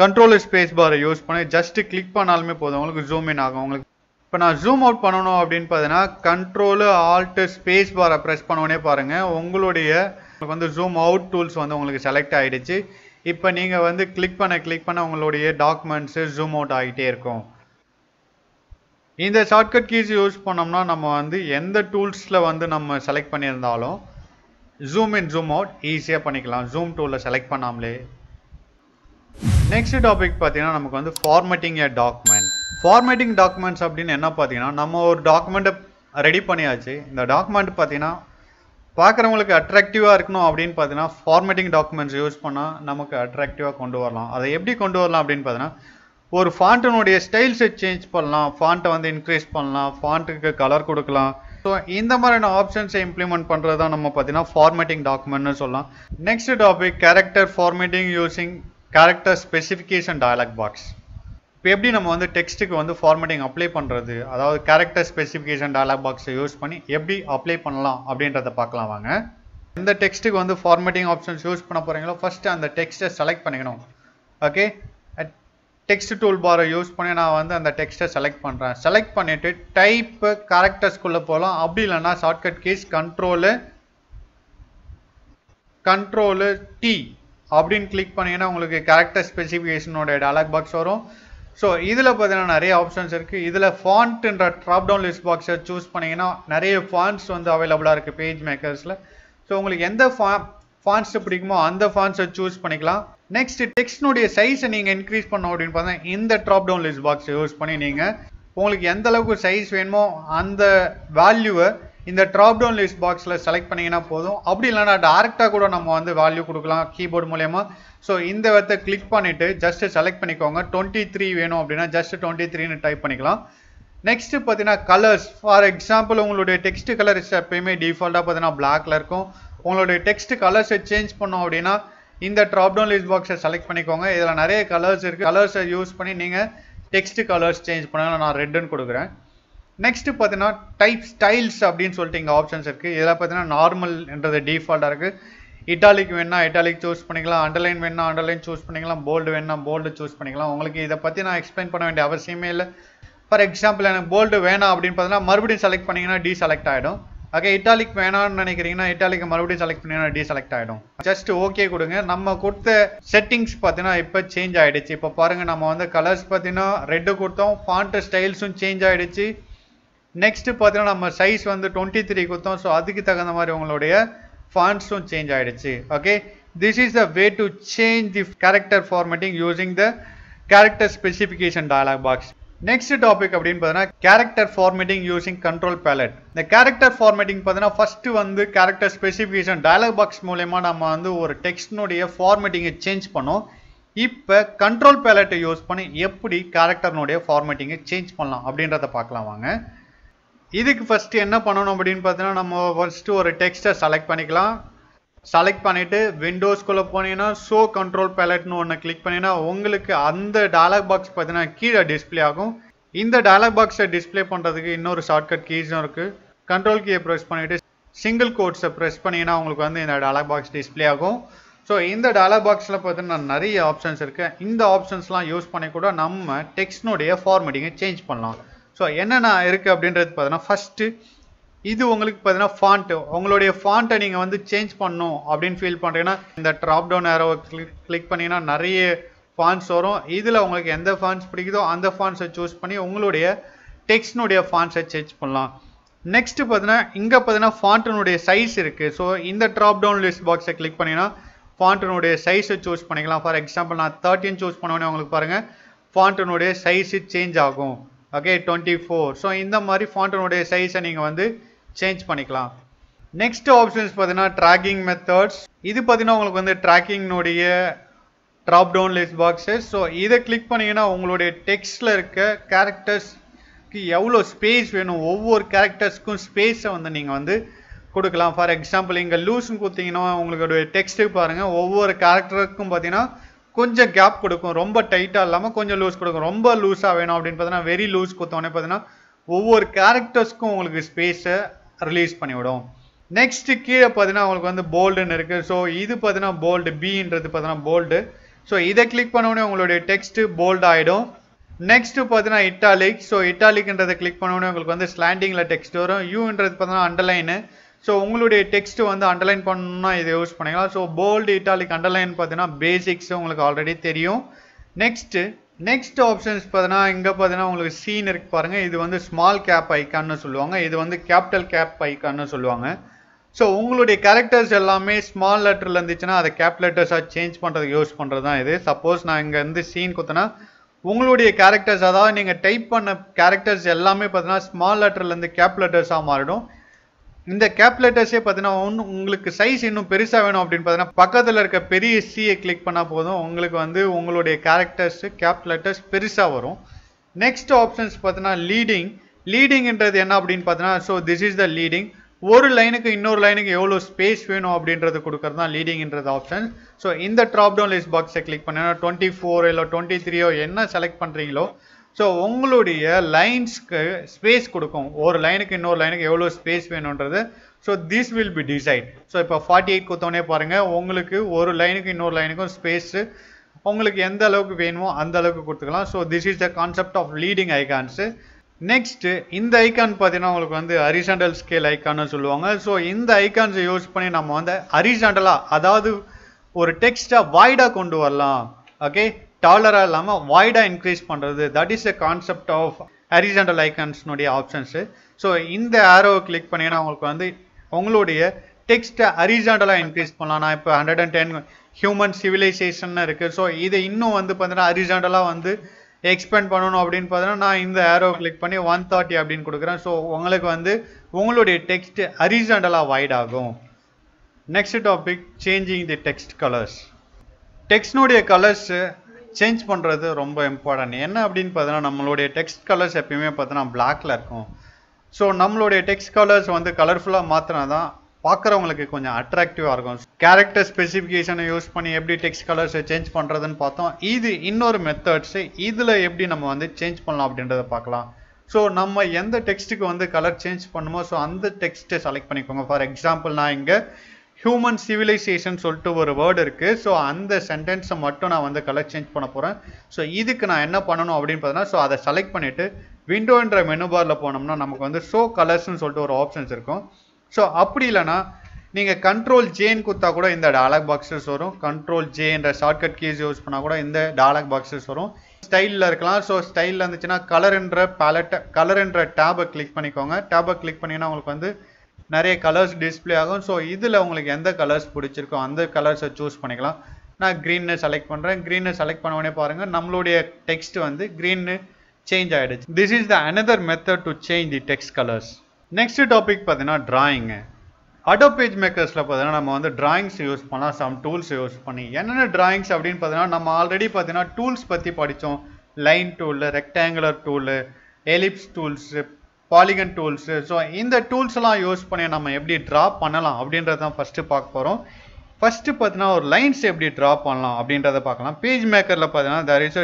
கண்ட்ரோலு ஸ்பேஸ் பாரை யூஸ் பண்ணி ஜஸ்ட்டு கிளிக் பண்ணாலுமே போதும், உங்களுக்கு ஜூம் இன் ஆகும். உங்களுக்கு இப்போ நான் ஜூம் அவுட் பண்ணணும் அப்படின்னு பார்த்தீங்கன்னா கண்ட்ரோலு ஆல்ட்டு ஸ்பேஸ் பாரை ப்ரெஸ் பண்ணோடனே பாருங்கள் உங்களுக்கு வந்து ஜூம் அவுட் டூல்ஸ் வந்து உங்களுக்கு செலக்ட் ஆகிடுச்சு. இப்போ நீங்கள் வந்து கிளிக் பண்ண உங்களுடைய டாக்குமெண்ட்ஸு ஜூம் அவுட் ஆகிட்டே இருக்கும். இந்த ஷார்ட்கட் கீஸ் யூஸ் பண்ணோம்னா நம்ம வந்து எந்த டூல்ஸில் வந்து நம்ம செலக்ட் பண்ணியிருந்தாலும் ஜூம் இன் ஜூம் அவுட் ஈஸியாக பண்ணிக்கலாம் ஜூம் டூலில் செலக்ட் பண்ணாமலே. நெக்ஸ்ட் டாபிக் பார்த்தீங்கன்னா நமக்கு வந்து ஃபார்மேட்டிங் எ டாக்குமெண்ட். ஃபார்மேட்டிங் டாக்குமெண்ட்ஸ் அப்படின்னு என்ன பார்த்தீங்கன்னா, நம்ம ஒரு டாக்குமெண்ட்டை ரெடி பண்ணியாச்சு. இந்த டாக்குமெண்ட் பார்த்தீங்கன்னா பார்க்குறவங்களுக்கு அட்ராக்டிவாக இருக்கணும் அப்படின்னு பார்த்தீங்கன்னா ஃபார்மேட்டிங் டாக்குமெண்ட்ஸ் யூஸ் பண்ணால் நமக்கு அட்ராக்டிவாக கொண்டு வரலாம். அதை எப்படி கொண்டு வரலாம் அப்படின்னு பார்த்தீங்கன்னா, ஒரு ஃபாண்ட்டினுடைய ஸ்டைல்ஸை சேஞ்ச் பண்ணலாம், ஃபாண்ட்டை வந்து இன்க்ரீஸ் பண்ணலாம், ஃபாண்ட்டுக்கு கலர் கொடுக்கலாம். ஸோ இந்த மாதிரியான ஆப்ஷன்ஸை இம்ப்ளிமெண்ட் பண்ணுறது தான் நம்ம பார்த்தீங்கன்னா ஃபார்மேட்டிங் டாக்குமெண்ட்னு சொல்லலாம். Next topic character formatting using character specification dialog box. இப்போ எப்படி நம்ம வந்து டெக்ஸ்ட்டுக்கு வந்து ஃபார்மேட்டிங் அப்ளை பண்ணுறது, அதாவது கேரக்டர் ஸ்பெசிஃபிகேஷன் டயலாக் பாக்ஸை யூஸ் பண்ணி எப்படி அப்ளை பண்ணலாம் அப்படின்றத பார்க்கலாம் வாங்க. இந்த டெக்ஸ்ட்டுக்கு வந்து ஃபார்மேட்டிங் ஆப்ஷன்ஸ் யூஸ் பண்ண போகிறீங்களோ ஃபஸ்ட்டு அந்த டெக்ஸ்ட்டை செலக்ட் பண்ணிக்கணும். ஓகே, டெக்ஸ்ட் டூல் பாரை யூஸ் பண்ணி நான் வந்து அந்த டெக்ஸ்ட்டை செலக்ட் பண்ணுறேன். செலக்ட் பண்ணிவிட்டு டைப்பு கேரக்டர்ஸ்குள்ளே போகலாம். அப்படி இல்லைன்னா ஷார்ட்கட் கீஸ் கண்ட்ரோலு டி அப்படின்னு கிளிக் பண்ணிங்கன்னா உங்களுக்கு கேரக்டர் ஸ்பெசிஃபிகேஷனோட டயலாக் பாக்ஸ் வரும். ஸோ இதில் பார்த்தீங்கன்னா நிறைய ஆப்ஷன்ஸ் இருக்குது. இதில் ஃபாண்ட்ன்ற ட்ராப் டவுன் லிஸ்ட் பாக்ஸை சூஸ் பண்ணிங்கன்னா நிறைய ஃபாண்ட்ஸ் வந்து அவைலபிளாக இருக்குது பேஜ் மேக்கர்ஸில். ஸோ உங்களுக்கு எந்த ஃபாண்ட்ஸ் பிடிக்குமோ அந்த ஃபாண்ட்ஸை சூஸ் பண்ணிக்கலாம். நெக்ஸ்ட் டெக்ஸ்ட்னுடைய சைஸை நீங்கள் இன்க்ரீஸ் பண்ணோம் அப்படின்னு பார்த்தா இந்த ட்ராப் டவுன் லிஸ்ட் பாக்ஸை யூஸ் பண்ணி நீங்கள் உங்களுக்கு எந்த அளவுக்கு சைஸ் வேணுமோ அந்த வேல்யூவை இந்த ட்ராப் டவுன் லிஸ்ட் பாக்ஸில் செலக்ட் பண்ணிங்கன்னா போதும். அப்படி இல்லைனா டேரெக்டாக கூட நம்ம வந்து வேல்யூ கொடுக்கலாம் கீபோர்டு மூலயமா. ஸோ இந்த இடத்த கிளிக் பண்ணிவிட்டு ஜஸ்ட் செலக்ட் பண்ணிக்கோங்க. 23 வேணும் அப்படின்னா ஜஸ்ட் 23ன்னு டைப் பண்ணிக்கலாம். நெக்ஸ்ட் பார்த்தீங்கன்னா கலர்ஸ். ஃபார் எக்ஸாம்பிள் உங்களுடைய டெக்ஸ்ட் கலர்ஸ் எப்பயுமே டிஃபால்ட்டாக பார்த்தீங்கன்னா பிளாக்ல இருக்கும். உங்களுடைய டெக்ஸ்ட் கலர்ஸை சேஞ்ச் பண்ணோம் அப்படின்னா இந்த ட்ராப் டவுன் லிஸ்ட் பாக்ஸை செலக்ட் பண்ணிக்கோங்க. இதில் நிறைய கலர்ஸ் இருக்குது. கலர்ஸை யூஸ் பண்ணி நீங்கள் டெக்ஸ்ட் கலர்ஸ் சேஞ்ச் பண்ணாங்க. நான் ரெட்டுன்னு கொடுக்குறேன். நெக்ஸ்ட் பார்த்தீங்கன்னா டைப் ஸ்டைல்ஸ் அப்படின்னு சொல்லிட்டு இங்கே ஆப்ஷன்ஸ் இருக்குது. இதில் பார்த்தீங்கன்னா நார்மல்ன்றது டிஃபால்ட்டாக இருக்குது. இட்டாலிக் வேணா இட்டாலிக் சூஸ் பண்ணிக்கலாம், அண்டர்லைன் வேணா அண்டர்லைன் சூஸ் பண்ணிக்கலாம், போல்டு வேணா போல்டு சூஸ் பண்ணிக்கலாம். உங்களுக்கு இதை பற்றி நான் எக்ஸ்பிளைன் பண்ண வேண்டிய அவசியமே இல்லை. ஃபார் எக்ஸாம்பிள் எனக்கு போல்டு வேணாம் அப்படின்னு பார்த்தீங்கன்னா மறுபடியும் செலக்ட் பண்ணிங்கன்னா டீசெலக்ட் ஆகிடும். ஓகே, இட்டாலிக் வேணாம்னு நினைக்கிறீங்கன்னா இட்டாலிக் மறுபடியும் செலக்ட் பண்ணிங்கன்னா டீசெலக்ட் ஆகிடும். ஜஸ்ட் ஓகே கொடுங்க. நம்ம கொடுத்த செட்டிங்ஸ் பார்த்தீங்கன்னா இப்போ சேஞ்ச் ஆகிடுச்சு. இப்போ பாருங்கள், நம்ம வந்து கலர்ஸ் பார்த்தீங்கன்னா ரெட்டு கொடுத்தோம், ஃபாண்ட் ஸ்டைல்ஸும் சேஞ்ச் ஆகிடுச்சு. நெக்ஸ்ட் பார்த்தீங்கன்னா நம்ம சைஸ் வந்து 23 கொடுத்தோம். ஸோ அதுக்கு தகுந்த மாதிரி உங்களுடைய ஃபாண்ட்ஸும் சேஞ்ச் ஆகிடுச்சு. Okay, this is the way to change the character formatting using the character specification dialog box. Next topic அப்படின்னு பார்த்தீங்கன்னா character formatting using control palette. இந்த கேரக்டர் ஃபார்மேட்டிங் பார்த்தீங்கன்னா ஃபர்ஸ்ட் வந்து கேரக்டர் ஸ்பெசிஃபிகேஷன் டயலாக் பாக்ஸ் மூலமா நம்ம வந்து ஒரு டெக்ஸ்ட்னுடைய ஃபார்மேட்டிங்கை சேஞ்ச் பண்ணோம். இப்போ கண்ட்ரோல் பேலட்டை யூஸ் பண்ணி எப்படி கேரக்டர்னுடைய ஃபார்மேட்டிங்கை சேஞ்ச் பண்ணலாம் அப்படின்றத பார்க்கலாம் வாங்க. இதுக்கு ஃபர்ஸ்ட் என்ன பண்ணணும் அப்படின்னு பார்த்தீங்கன்னா நம்ம ஃபர்ஸ்ட் ஒரு டெக்ஸ்ட்டை செலக்ட் பண்ணிக்கலாம். செலக்ட் பண்ணிட்டு விண்டோஸ்குள்ளே போனீங்கன்னா ஷோ கண்ட்ரோல் பேலட்னு ஒன்று கிளிக் பண்ணிங்கன்னா உங்களுக்கு அந்த டயலாக் பாக்ஸ் பார்த்தீங்கன்னா கீழே டிஸ்பிளே ஆகும். இந்த டயலாக் பாக்ஸை டிஸ்பிளே பண்ணுறதுக்கு இன்னொரு ஷார்ட்கட் கீஸும் இருக்குது. கண்ட்ரோல் கீயை ப்ரெஸ் பண்ணிவிட்டு சிங்கிள் கோட்ஸை ப்ரெஸ் பண்ணிங்கன்னா உங்களுக்கு வந்து இந்த டயலாக் பாக்ஸ் டிஸ்பிளே ஆகும். ஸோ இந்த டயலாக் பாக்ஸில் பார்த்தீங்கன்னா நிறைய ஆப்ஷன்ஸ் இருக்குது. இந்த ஆப்ஷன்ஸ்லாம் யூஸ் பண்ணி கூட நம்ம டெக்ஸ்ட்னுடைய ஃபார்மேட்டிங்கை சேஞ்ச் பண்ணலாம். ஸோ என்னென்ன இருக்குது அப்படின்றது பார்த்தீங்கன்னா ஃபஸ்ட்டு இது உங்களுக்கு பார்த்தீங்கன்னா ஃபாண்ட். உங்களுடைய ஃபாண்ட்டை நீங்கள் வந்து சேஞ்ச் பண்ணணும் அப்படின்னு ஃபீல் பண்ணுறீங்கன்னா இந்த ட்ராப் டவுன் ஏரோவை கிளிக் பண்ணிங்கன்னா நிறைய ஃபாண்ட்ஸ் வரும். இதில் உங்களுக்கு எந்த ஃபாண்ட்ஸ் பிடிக்குதோ அந்த ஃபாண்ட்ஸை சூஸ் பண்ணி உங்களுடைய டெக்ஸ்ட்னுடைய ஃபாண்ட்ஸை சேஞ்ச் பண்ணலாம். நெக்ஸ்ட் பார்த்தீங்கன்னா இங்கே பார்த்தீங்கன்னா ஃபாண்ட்டினுடைய சைஸ் இருக்குது. ஸோ இந்த ட்ராப் டவுன் லிஸ்ட் பாக்ஸை கிளிக் பண்ணிங்கன்னா ஃபாண்ட்டினுடைய சைஸை சூஸ் பண்ணிக்கலாம். ஃபார் எக்ஸாம்பிள் நான் 13 சூஸ் பண்ணோன்னே உங்களுக்கு பாருங்கள் ஃபாண்ட்டினுடைய சைஸு சேஞ்ச் ஆகும். ஓகே, 24. ஸோ இந்த மாதிரி ஃபாண்ட்டினுடைய சைஸை நீங்கள் வந்து சேஞ்ச் பண்ணிக்கலாம். நெக்ஸ்ட் ஆப்ஷன்ஸ் பார்த்தீங்கன்னா ட்ராக்கிங் மெத்தட்ஸ். இது பார்த்தீங்கன்னா உங்களுக்கு வந்து ட்ராக்கிங்னுடைய drop down list boxes. So இதை கிளிக் பண்ணிங்கன்னா உங்களுடைய டெக்ஸ்டில் இருக்க கேரக்டர்ஸ்க்கு எவ்வளோ ஸ்பேஸ் வேணும், ஒவ்வொரு கேரக்டர்ஸ்க்கும் ஸ்பேஸை வந்து நீங்கள் வந்து கொடுக்கலாம். ஃபார் எக்ஸாம்பிள் இங்கே லூஸ்ன்னு கொடுத்தீங்கன்னா உங்களுடைய டெக்ஸ்ட்டுக்கு பாருங்கள் ஒவ்வொரு கேரக்டருக்கும் பார்த்தீங்கன்னா கொஞ்சம் கேப் கொடுக்கும். ரொம்ப டைட்டாக இல்லாமல் கொஞ்சம் லூஸ் கொடுக்கும். ரொம்ப லூஸாக வேணும் அப்படின்னு பார்த்தீங்கன்னா வெரி லூஸ் கொடுத்தோன்னே பார்த்தீங்கன்னா ஒவ்வொரு கேரக்டர்ஸ்க்கும் உங்களுக்கு ஸ்பேஸை ரிலீஸ் பண்ணிவிடும். நெக்ஸ்ட் கீழே பார்த்தீங்கன்னா உங்களுக்கு வந்து போல்டுன்னு இருக்குது. ஸோ இது பார்த்தீங்கன்னா போல்டு, பின்றது பார்த்தீங்கன்னா போல்டு. ஸோ இதை கிளிக் பண்ணோடனே உங்களுடைய டெக்ஸ்ட்டு போல்டு ஆகிடும். நெக்ஸ்ட் பார்த்தீங்கன்னா இட்டாலிக். ஸோ இட்டாலிக்ன்றதை கிளிக் பண்ணோடனே உங்களுக்கு வந்து ஸ்லாண்டிங்கில் டெக்ஸ்ட் வரும். யூன்றது பார்த்தீங்கன்னா அண்டர்லைனு. ஸோ உங்களுடைய டெக்ஸ்ட் வந்து அண்டர்லைன் பண்ணணும்னா இதை யூஸ் பண்ணிக்கலாம். ஸோ போல்டு, இட்டாலிக், அண்டர்லைன் பார்த்தீங்கன்னா பேசிக்ஸ் உங்களுக்கு ஆல்ரெடி தெரியும். நெக்ஸ்ட் ஆப்ஷன்ஸ் பார்த்தீங்கன்னா இங்கே பார்த்தீங்கன்னா உங்களுக்கு சீன் இருக்கு பாருங்கள். இது வந்து ஸ்மால் கேப் ஐக்கான்னு சொல்லுவாங்க. இது வந்து கேபிட்டல் கேப் ஐக்கான்னு சொல்லுவாங்க. ஸோ உங்களுடைய கேரக்டர்ஸ் எல்லாமே ஸ்மால் லெட்டரில் இருந்துச்சுன்னா அதை கேப் லெட்டர்ஸாக சேஞ்ச் பண்ணுறதுக்கு யூஸ் பண்ணுறது தான் இது. சப்போஸ் நான் இங்கே வந்து சீன் கொடுத்தேன்னா உங்களுடைய கேரக்டர்ஸ், அதாவது நீங்கள் டைப் பண்ண கேரக்டர்ஸ் எல்லாமே பார்த்தீங்கன்னா ஸ்மால் லெட்டர்லேருந்து கேப் லெட்டர்ஸாக மாறிடும். இந்த கேப் லெட்டர்ஸே பார்த்தீங்கன்னா உங்களுக்கு சைஸ் இன்னும் பெருசாக வேணும் அப்படின்னு பார்த்தீங்கன்னா பக்கத்தில் இருக்க பெரிய சியை கிளிக் பண்ணால் போதும் உங்களுக்கு வந்து உங்களுடைய கேரக்டர்ஸ் கேப் லெட்டர்ஸ் பெருசாக வரும். நெக்ஸ்ட் ஆப்ஷன்ஸ் பார்த்தீங்கன்னா லீடிங்ன்றது என்ன அப்படின்னு பார்த்தீங்கன்னா so this is the leading. ஒரு லைனுக்கு இன்னொரு லைனுக்கு எவ்வளோ ஸ்பேஸ் வேணும் அப்படின்றது கொடுக்கறது தான் லீடிங்ன்றது ஆப்ஷன். ஸோ இந்த ட்ராப் டவுன் லிஸ்ட் பாக்ஸை கிளிக் பண்ணீங்கன்னா 24 இல்லை 23 என்ன செலக்ட் பண்ணுறீங்களோ ஸோ உங்களுடைய லைன்ஸ்க்கு ஸ்பேஸ் கொடுக்கும். ஒரு லைனுக்கு இன்னொரு லைனுக்கு எவ்வளோ ஸ்பேஸ் வேணுன்றது. So this will be decide. So இப்போ 48 கொடுத்தோன்னே பாருங்கள் உங்களுக்கு ஒரு லைனுக்கு இன்னொரு லைனுக்கும் ஸ்பேஸு உங்களுக்கு எந்த அளவுக்கு வேணுமோ அந்த அளவுக்கு கொடுத்துக்கலாம். So this is the concept of leading icons. Next இந்த ஐக்கான் பார்த்தீங்கன்னா உங்களுக்கு வந்து ஹரிசாண்டல் ஸ்கேல் ஐக்கான்னு சொல்லுவாங்க. ஸோ இந்த ஐக்கான்ஸை யூஸ் பண்ணி நம்ம வந்து ஹரிசாண்டலாக, அதாவது ஒரு டெக்ஸ்ட்டை வாய்டாக கொண்டு வரலாம். ஓகே, டாலராக இல்லாமல் வாய்டாக இன்க்ரீஸ் பண்ணுறது. That is the concept of horizontal ஐக்கான்ஸ்னுடைய ஆப்ஷன்ஸு. ஸோ இந்த ஆரோவை கிளிக் பண்ணிங்கன்னா உங்களுக்கு வந்து உங்களுடைய டெக்ஸ்ட்டை ஹரிசாண்டலாக இன்க்ரீஸ் பண்ணலாம். நான் இப்போ 110 ஹியூமன் சிவிலைசேஷன் இருக்குது. ஸோ இதை இன்னும் வந்து பார்த்தீங்கன்னா ஹரிசாண்டலாக வந்து எக்ஸ்பேண்ட் பண்ணணும் அப்படின்னு பார்த்தீங்கன்னா நான் இந்த ஏரோ கிளிக் பண்ணி 130 அப்படின்னு கொடுக்குறேன். ஸோ உங்களுக்கு வந்து உங்களுடைய டெக்ஸ்ட் ஹரிசாண்டலாக வைட் ஆகும். Next topic changing the text colours. டெக்ஸ்ட்னுடைய கலர்ஸ் சேஞ்ச் பண்ணுறது ரொம்ப இம்பார்ட்டன்ட். என்ன அப்படின்னு பார்த்தீங்கன்னா நம்மளுடைய டெக்ஸ்ட் கலர்ஸ் எப்பயுமே பார்த்தீங்கன்னா பிளாக்ல இருக்கும். ஸோ நம்மளுடைய டெக்ஸ்ட் கலர்ஸ் வந்து கலர்ஃபுல்லாக மாற்றினா தான் பார்க்குறவங்களுக்கு கொஞ்சம் அட்ராக்டிவாக இருக்கும். கேரக்டர் ஸ்பெசிஃபிகேஷனை யூஸ் பண்ணி எப்படி டெக்ஸ்ட் கலர்ஸை சேஞ்ச் பண்ணுறதுன்னு பார்த்தோம். இது இன்னொரு மெத்தட்ஸு. இதில் எப்படி நம்ம வந்து சேஞ்ச் பண்ணலாம் அப்படின்றத பார்க்கலாம். ஸோ நம்ம எந்த டெக்ஸ்ட்டுக்கு வந்து கலர் சேஞ்ச் பண்ணுமோ ஸோ அந்த டெக்ஸ்ட்டை செலக்ட் பண்ணிக்கோங்க. ஃபார் எக்ஸாம்பிள் நான் இங்கே ஹியூமன் சிவிலைசேஷன் சொல்லிட்டு ஒரு வேர்டு இருக்குது. ஸோ அந்த சென்டென்ஸை மட்டும் நான் வந்து கலர் சேஞ்ச் பண்ண போகிறேன். ஸோ இதுக்கு நான் என்ன பண்ணணும் அப்படின்னு பார்த்தீங்கன்னா ஸோ அதை செலக்ட் பண்ணிவிட்டு விண்டோன்ற மெனு பாரில் போனோம்னா நமக்கு வந்து ஷோ கலர்ஸ்ன்னு சொல்லிட்டு ஒரு ஆப்ஷன்ஸ் இருக்கும். ஸோ அப்படி இல்லைனா நீங்கள் Ctrl+Jன்னு கொடுத்தா கூட இந்த டயலாக் பாக்ஸஸ் வரும். Ctrl+J என்ற ஷார்ட்கட் கீஸ் யூஸ் பண்ணால் கூட இந்த டயலாக் பாக்ஸஸ் வரும். ஸ்டைலில் இருக்கலாம். ஸோ ஸ்டைலில் இருந்துச்சுன்னா கலர் என்ற டேபை கிளிக் பண்ணிக்கோங்க. டேபை கிளிக் பண்ணிங்கன்னா உங்களுக்கு வந்து நிறைய கலர்ஸ் டிஸ்பிளே ஆகும். ஸோ இதில் உங்களுக்கு எந்த கலர்ஸ் பிடிச்சிருக்கோ அந்த கலர்ஸை சூஸ் பண்ணிக்கலாம். நான் க்ரீன்னு செலக்ட் பண்ணுறேன். க்ரீன்னு செலக்ட் பண்ண உடனே பாருங்கள் நம்மளுடைய டெக்ஸ்ட் வந்து க்ரீன்னு சேஞ்ச் ஆகிடுச்சு. This is the another method to change the text colours. Next topic பார்த்தீங்கன்னா டிராயிங்கு. அடோப் பேஜ் மேக்கர்ஸில் பார்த்தீங்கன்னா நம்ம வந்து டிராயிங்ஸ் யூஸ் பண்ணலாம். சம் டூல்ஸ் யூஸ் பண்ணி என்னென்ன டிராயிங்ஸ் அப்படின்னு பார்த்தீங்கன்னா நம்ம ஆல்ரெடி பார்த்தீங்கன்னா டூல்ஸ் பற்றி படித்தோம். Line tool, rectangular tool, ellipse tools, polygon tools. So இந்த டூல்ஸ் எல்லாம் யூஸ் பண்ணி நம்ம எப்படி ட்ரா பண்ணலாம் அப்படின்றத தான் ஃபஸ்ட்டு பார்க்க போகிறோம். ஃபஸ்ட்டு பார்த்தீங்கன்னா ஒரு லைன்ஸ் எப்படி ட்ரா பண்ணலாம் அப்படின்றத பார்க்கலாம். பேஜ் மேக்கரில் பார்த்தீங்கன்னா there is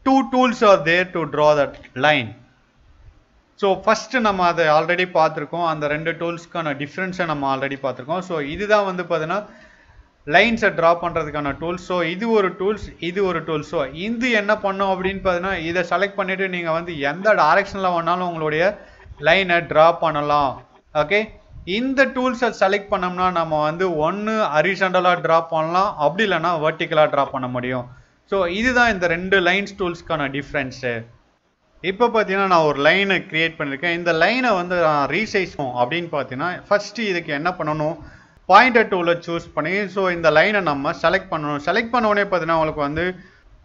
two tools are there to draw that line. So first நம்ம அதை ஆல்ரெடி பார்த்துருக்கோம். அந்த ரெண்டு டூல்ஸ்க்கான டிஃப்ரென்ஸை நம்ம ஆல்ரெடி பார்த்துருக்கோம். ஸோ இதுதான் வந்து பார்த்தீங்கன்னா லைன்ஸை ட்ரா பண்ணுறதுக்கான டூல்ஸ். ஸோ இது ஒரு டூல்ஸ், இது ஒரு டூல்ஸ். ஸோ இது என்ன பண்ணும் அப்படின்னு பார்த்தீங்கன்னா இதை செலக்ட் பண்ணிவிட்டு நீங்கள் வந்து எந்த டைரக்ஷனில் வேணாலும் உங்களுடைய லைனை ட்ரா பண்ணலாம். ஓகே, இந்த டூல்ஸை செலக்ட் பண்ணோம்னா நம்ம வந்து ஒன்று ஹரிசாண்டலாக ட்ரா பண்ணலாம், அப்படி இல்லைன்னா வெர்டிக்கலாக ட்ரா பண்ண முடியும். ஸோ இதுதான் இந்த ரெண்டு லைன்ஸ் டூல்ஸ்க்கான டிஃப்ரென்ஸு. இப்போ பார்த்தீங்கன்னா நான் ஒரு லைனை க்ரியேட் பண்ணியிருக்கேன். இந்த லைனை வந்து நான் ரீசைஸ் அப்படின்னு பார்த்தீங்கன்னா ஃபஸ்ட்டு இதுக்கு என்ன பண்ணணும், பாயிண்டர் டூலை சூஸ் பண்ணி ஸோ இந்த லைனை நம்ம செலக்ட் பண்ணணும். செலக்ட் பண்ண உடனே பார்த்தீங்கன்னா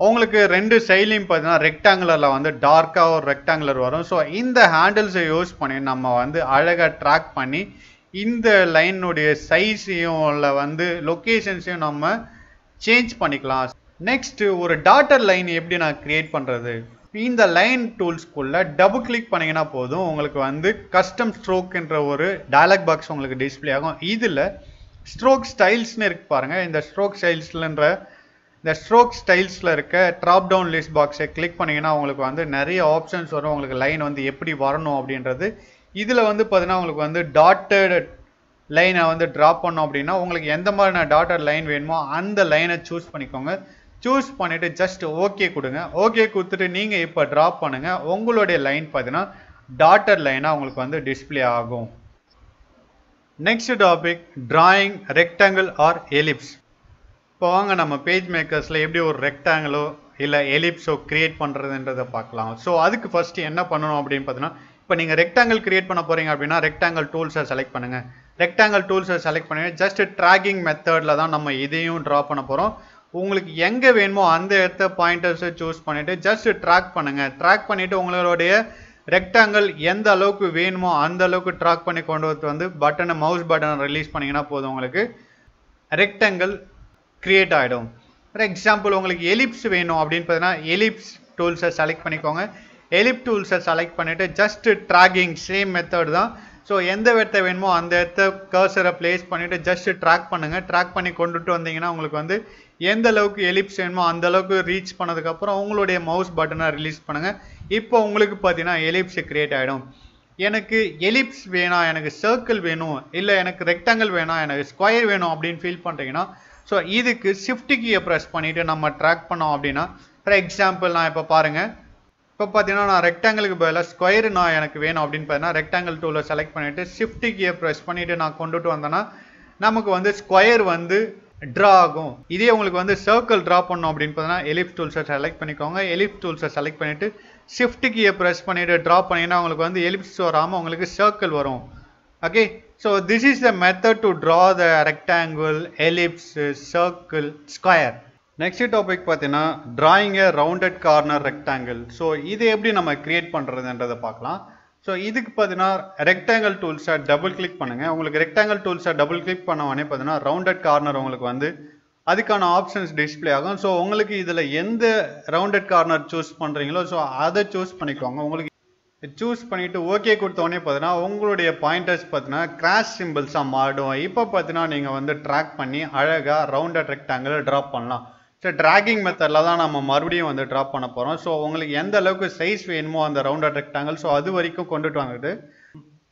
உங்களுக்கு ரெண்டு சைட்லையும் பார்த்தீங்கன்னா ரெக்டாங்குலரில் வந்து டார்க்காக ஒரு ரெக்டாங்குலர் வரும். ஸோ இந்த ஹேண்டில்ஸை யூஸ் பண்ணி நம்ம வந்து அழகாக ட்ராக் பண்ணி இந்த லைனுடைய சைஸையும் இல்லை வந்து லொக்கேஷன்ஸையும் நம்ம சேஞ்ச் பண்ணிக்கலாம். நெக்ஸ்ட்டு ஒரு டாட்டர் லைன் எப்படி நான் க்ரியேட் பண்ணுறது. இந்த லைன் டூல்ஸ்குள்ளே டபுள் கிளிக் பண்ணிங்கன்னா போதும் உங்களுக்கு வந்து கஸ்டம் ஸ்ட்ரோக்ன்ற ஒரு டயலாக் பாக்ஸ் உங்களுக்கு டிஸ்பிளே ஆகும். இதில் ஸ்ட்ரோக் ஸ்டைல்ஸ்னு இருக்கு பாருங்கள். இந்த ஸ்ட்ரோக் ஸ்டைல்ஸில் இருக்க ட்ராப் டவுன் லிஸ்ட் பாக்ஸை கிளிக் பண்ணிங்கன்னா உங்களுக்கு வந்து நிறைய ஆப்ஷன்ஸ் வரும். உங்களுக்கு லைன் வந்து எப்படி வரணும் அப்படின்றது. இதில் வந்து பார்த்தீங்கன்னா உங்களுக்கு வந்து டாட்டட் லைனை வந்து ட்ராப் பண்ணோம் அப்படின்னா உங்களுக்கு எந்த மாதிரியான டாட்டட் லைன் வேணுமோ அந்த லைனை சூஸ் பண்ணிக்கோங்க. சூஸ் பண்ணிவிட்டு ஜஸ்ட் ஓகே கொடுங்க. ஓகே கொடுத்துட்டு நீங்கள் இப்போ ட்ராப் பண்ணுங்கள். உங்களுடைய லைன் பார்த்தீங்கன்னா டாட்டட் லைனாக உங்களுக்கு வந்து டிஸ்பிளே ஆகும். Next topic drawing rectangle or ellipse. இப்போ வாங்க நம்ம பேஜ் மேக்கர்ஸில் எப்படி ஒரு ரெக்டாங்கிளோ இல்லை எலிப்ஸோ க்ரியேட் பண்ணுறதுன்றதை பார்க்கலாம். ஸோ அதுக்கு ஃபஸ்ட்டு என்ன பண்ணணும் அப்படின்னு பார்த்தீங்கன்னா இப்போ நீங்கள் ரெக்டாங்கிள் க்ரியேட் பண்ண போகிறீங்க அப்படின்னா ரெக்டாங்கிள் டூல்ஸை செலக்ட் பண்ணுங்கள். ரெக்டாங்கிள் டூல்ஸை செலக்ட் பண்ணுங்கள். ஜஸ்ட் ட்ராக்கிங் மெத்தடில் தான் நம்ம இதையும் ட்ரா பண்ண போகிறோம். உங்களுக்கு எங்கே வேணுமோ அந்த இடத்த பாயிண்டர்ஸை சூஸ் பண்ணிவிட்டு ஜஸ்ட் ட்ராக் பண்ணுங்கள். ட்ராக் பண்ணிவிட்டு உங்களுடைய ரெக்டாங்கிள் எந்த அளவுக்கு வேணுமோ அந்த அளவுக்கு ட்ராக் பண்ணி கொண்டு வந்து மவுஸ் பட்டனை ரிலீஸ் பண்ணிங்கன்னா போதும் உங்களுக்கு ரெக்டாங்கிள் க்ரியேட் ஆகிடும். ஃபார் எக்ஸாம்பிள் உங்களுக்கு எலிப்ஸ் வேணும் அப்படின்னு பார்த்தீங்கன்னா எலிப்ஸ் டூல்ஸை செலக்ட் பண்ணிக்கோங்க. எலிப் டூல்ஸை செலக்ட் பண்ணிவிட்டு ஜஸ்ட் ட்ராக்கிங் சேம் மெத்தட் தான். ஸோ எந்த இடத்த வேணுமோ அந்த இடத்த கர்சரை பிளேஸ் பண்ணிவிட்டு ஜஸ்ட் ட்ராக் பண்ணுங்கள். ட்ராக் பண்ணி கொண்டுட்டு வந்தீங்கன்னா உங்களுக்கு வந்து எந்த அளவுக்கு எலிப்ஸ் வேணுமோ அந்த அளவுக்கு ரீச் பண்ணதுக்கப்புறம் உங்களுடைய மவுஸ் பட்டனை ரிலீஸ் பண்ணுங்கள். இப்போ உங்களுக்கு பார்த்தீங்கன்னா எலிப்ஸ் க்ரியேட் ஆகிடும். எனக்கு எலிப்ஸ் வேணாம், எனக்கு சர்க்கிள் வேணும், இல்லை எனக்கு ரெக்டாங்கிள் வேணாம், எனக்கு ஸ்கொயர் வேணும் அப்படின்னு ஃபீல் பண்ணுறீங்கன்னா ஸோ இதுக்கு ஷிஃப்ட் கீயை ப்ரெஸ் பண்ணிவிட்டு நம்ம ட்ராக் பண்ணோம் அப்படின்னா ஃபார் எக்ஸாம்பிள் நான் இப்போ பாருங்கள் இப்போ பார்த்தீங்கன்னா நான் ரெக்டாங்கிளுக்கு பதிலாக ஸ்கொயர் நான் எனக்கு வேணும் அப்படின்னு பார்த்தீங்கன்னா ரெக்டாங்கிள் டூலை செலக்ட் பண்ணிவிட்டு ஷிஃப்ட் கீயை ப்ரெஸ் பண்ணிவிட்டு நான் கொண்டுட்டு வந்தேன்னா நமக்கு வந்து ஸ்கொயர் வந்து ட்ரா ஆகும். இதே உங்களுக்கு வந்து சர்க்கிள் ட்ரா பண்ணோம் அப்படின்னு பார்த்தீங்கன்னா எலிப்ஸ் டூல்ஸை செலக்ட் பண்ணிக்கோங்க. எலிப்ஸ் டூல்ஸை செலக்ட் பண்ணிவிட்டு ஷிஃப்ட் கீயை ப்ரெஸ் பண்ணிவிட்டு ட்ரா பண்ணிங்கன்னா உங்களுக்கு வந்து எலிப்ஸ் வராமல் உங்களுக்கு சர்க்கிள் வரும். Okay, so this is the method to draw the rectangle, ellipse, circle, square. Next topic பார்த்தீங்கன்னா drawing a rounded corner rectangle. So இது எப்படி நம்ம கிரியேட் பண்ணுறதுன்றதை பார்க்கலாம். ஸோ இதுக்கு பார்த்தீங்கன்னா ரெக்டாங்கிள் டூல்ஸை டபுள் கிளிக் பண்ணுங்கள். உங்களுக்கு ரெக்டாங்கிள் டூல்ஸை டபுள் கிளிக் பண்ண உடனே பார்த்தீங்கன்னா ரவுண்டட் கார்னர் உங்களுக்கு வந்து அதுக்கான ஆப்ஷன்ஸ் டிஸ்பிளே ஆகும். ஸோ உங்களுக்கு இதில் எந்த ரவுண்டட் கார்னர் சூஸ் பண்ணுறீங்களோ ஸோ அதை சூஸ் பண்ணிக்கோங்க. உங்களுக்கு சூஸ் பண்ணிவிட்டு ஓகே கொடுத்தோடனே பார்த்தீங்கன்னா உங்களுடைய பாயிண்டர்ஸ் பார்த்தீங்கன்னா கிராஸ் சிம்பிள்ஸாக மாறும். இப்போ பார்த்தீங்கன்னா நீங்கள் வந்து ட்ராக் பண்ணி அழகாக ரவுண்டட் ரெக்டாங்கிள் ட்ராப் பண்ணலாம். ஸோ ட்ராகிங் மெத்தடில் தான் நம்ம மறுபடியும் வந்து ட்ராப் பண்ண போகிறோம். ஸோ உங்களுக்கு எந்த அளவுக்கு சைஸ் வேணுமோ அந்த ரவுண்டட் ரெக்டாங்கிள் ஸோ அது வரைக்கும் கொண்டுட்டு வாங்கிட்டு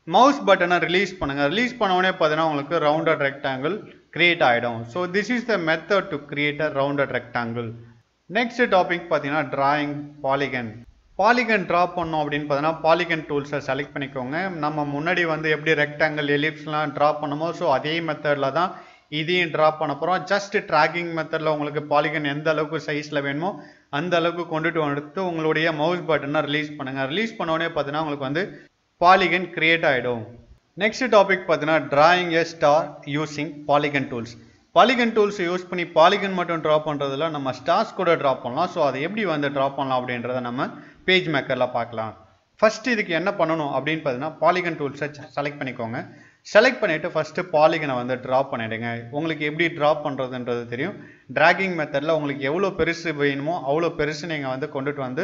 மவுஸ் பட்டனை ரிலீஸ் பண்ணுங்கள். ரிலீஸ் பண்ணோடனே பார்த்தீங்கன்னா உங்களுக்கு ரவுண்டட் ரெக்டாங்கிள் கிரியேட் ஆகிடும். So this is the method to create a rounded rectangle. Next topic பார்த்தீங்கன்னா டிராயிங் பாலிகன். பாலிகன் ட்ரா பண்ணோம் அப்படின்னு பார்த்தீங்கன்னா பாலிகன் டூல்ஸை செலக்ட் பண்ணிக்கோங்க. நம்ம முன்னாடி வந்து எப்படி ரெக்டாங்கிள் எலிப்ஸ்லாம் ட்ரா பண்ணுமோ ஸோ அதே மெத்தடில் தான் இதையும் ட்ரா பண்ண போகிறோம். ஜஸ்ட் ட்ராக்கிங் மெத்தடில் உங்களுக்கு பாலிகன் எந்த அளவுக்கு சைஸில் வேணுமோ அந்த அளவுக்கு கொண்டுட்டு வந்துட்டு உங்களுடைய மவுஸ் பட்டனை ரிலீஸ் பண்ணுங்கள். ரிலீஸ் பண்ணோடனே பார்த்தீங்கன்னா உங்களுக்கு வந்து பாலிகன் கிரியேட் ஆகிடும். நெக்ஸ்ட் டாபிக் பார்த்தீங்கன்னா drawing a star using polygon tools. Polygon tools use பண்ணி பாலிகன் மட்டும் ட்ரா பண்ணுறதுல நம்ம ஸ்டார்ஸ் கூட ட்ரா பண்ணலாம். ஸோ அதை எப்படி வந்து ட்ரா பண்ணலாம் அப்படின்றத நம்ம பேஜ் மேக்கரில் பார்க்கலாம். ஃபஸ்ட்டு இதுக்கு என்ன பண்ணணும் அப்படின்னு பார்த்தீங்கன்னா பாலிகன் டூல்ஸை செலக்ட் பண்ணிக்கோங்க. செலக்ட் பண்ணிவிட்டு ஃபஸ்ட்டு பாலிகனை வந்து ட்ரா பண்ணிவிடுங்க. உங்களுக்கு எப்படி ட்ரா பண்ணுறதுன்றது தெரியும். ட்ராகிங் மெத்தடில் உங்களுக்கு எவ்வளோ பெருசு வேணுமோ அவ்வளோ பெருசு நீங்கள் வந்து கொண்டுட்டு வந்து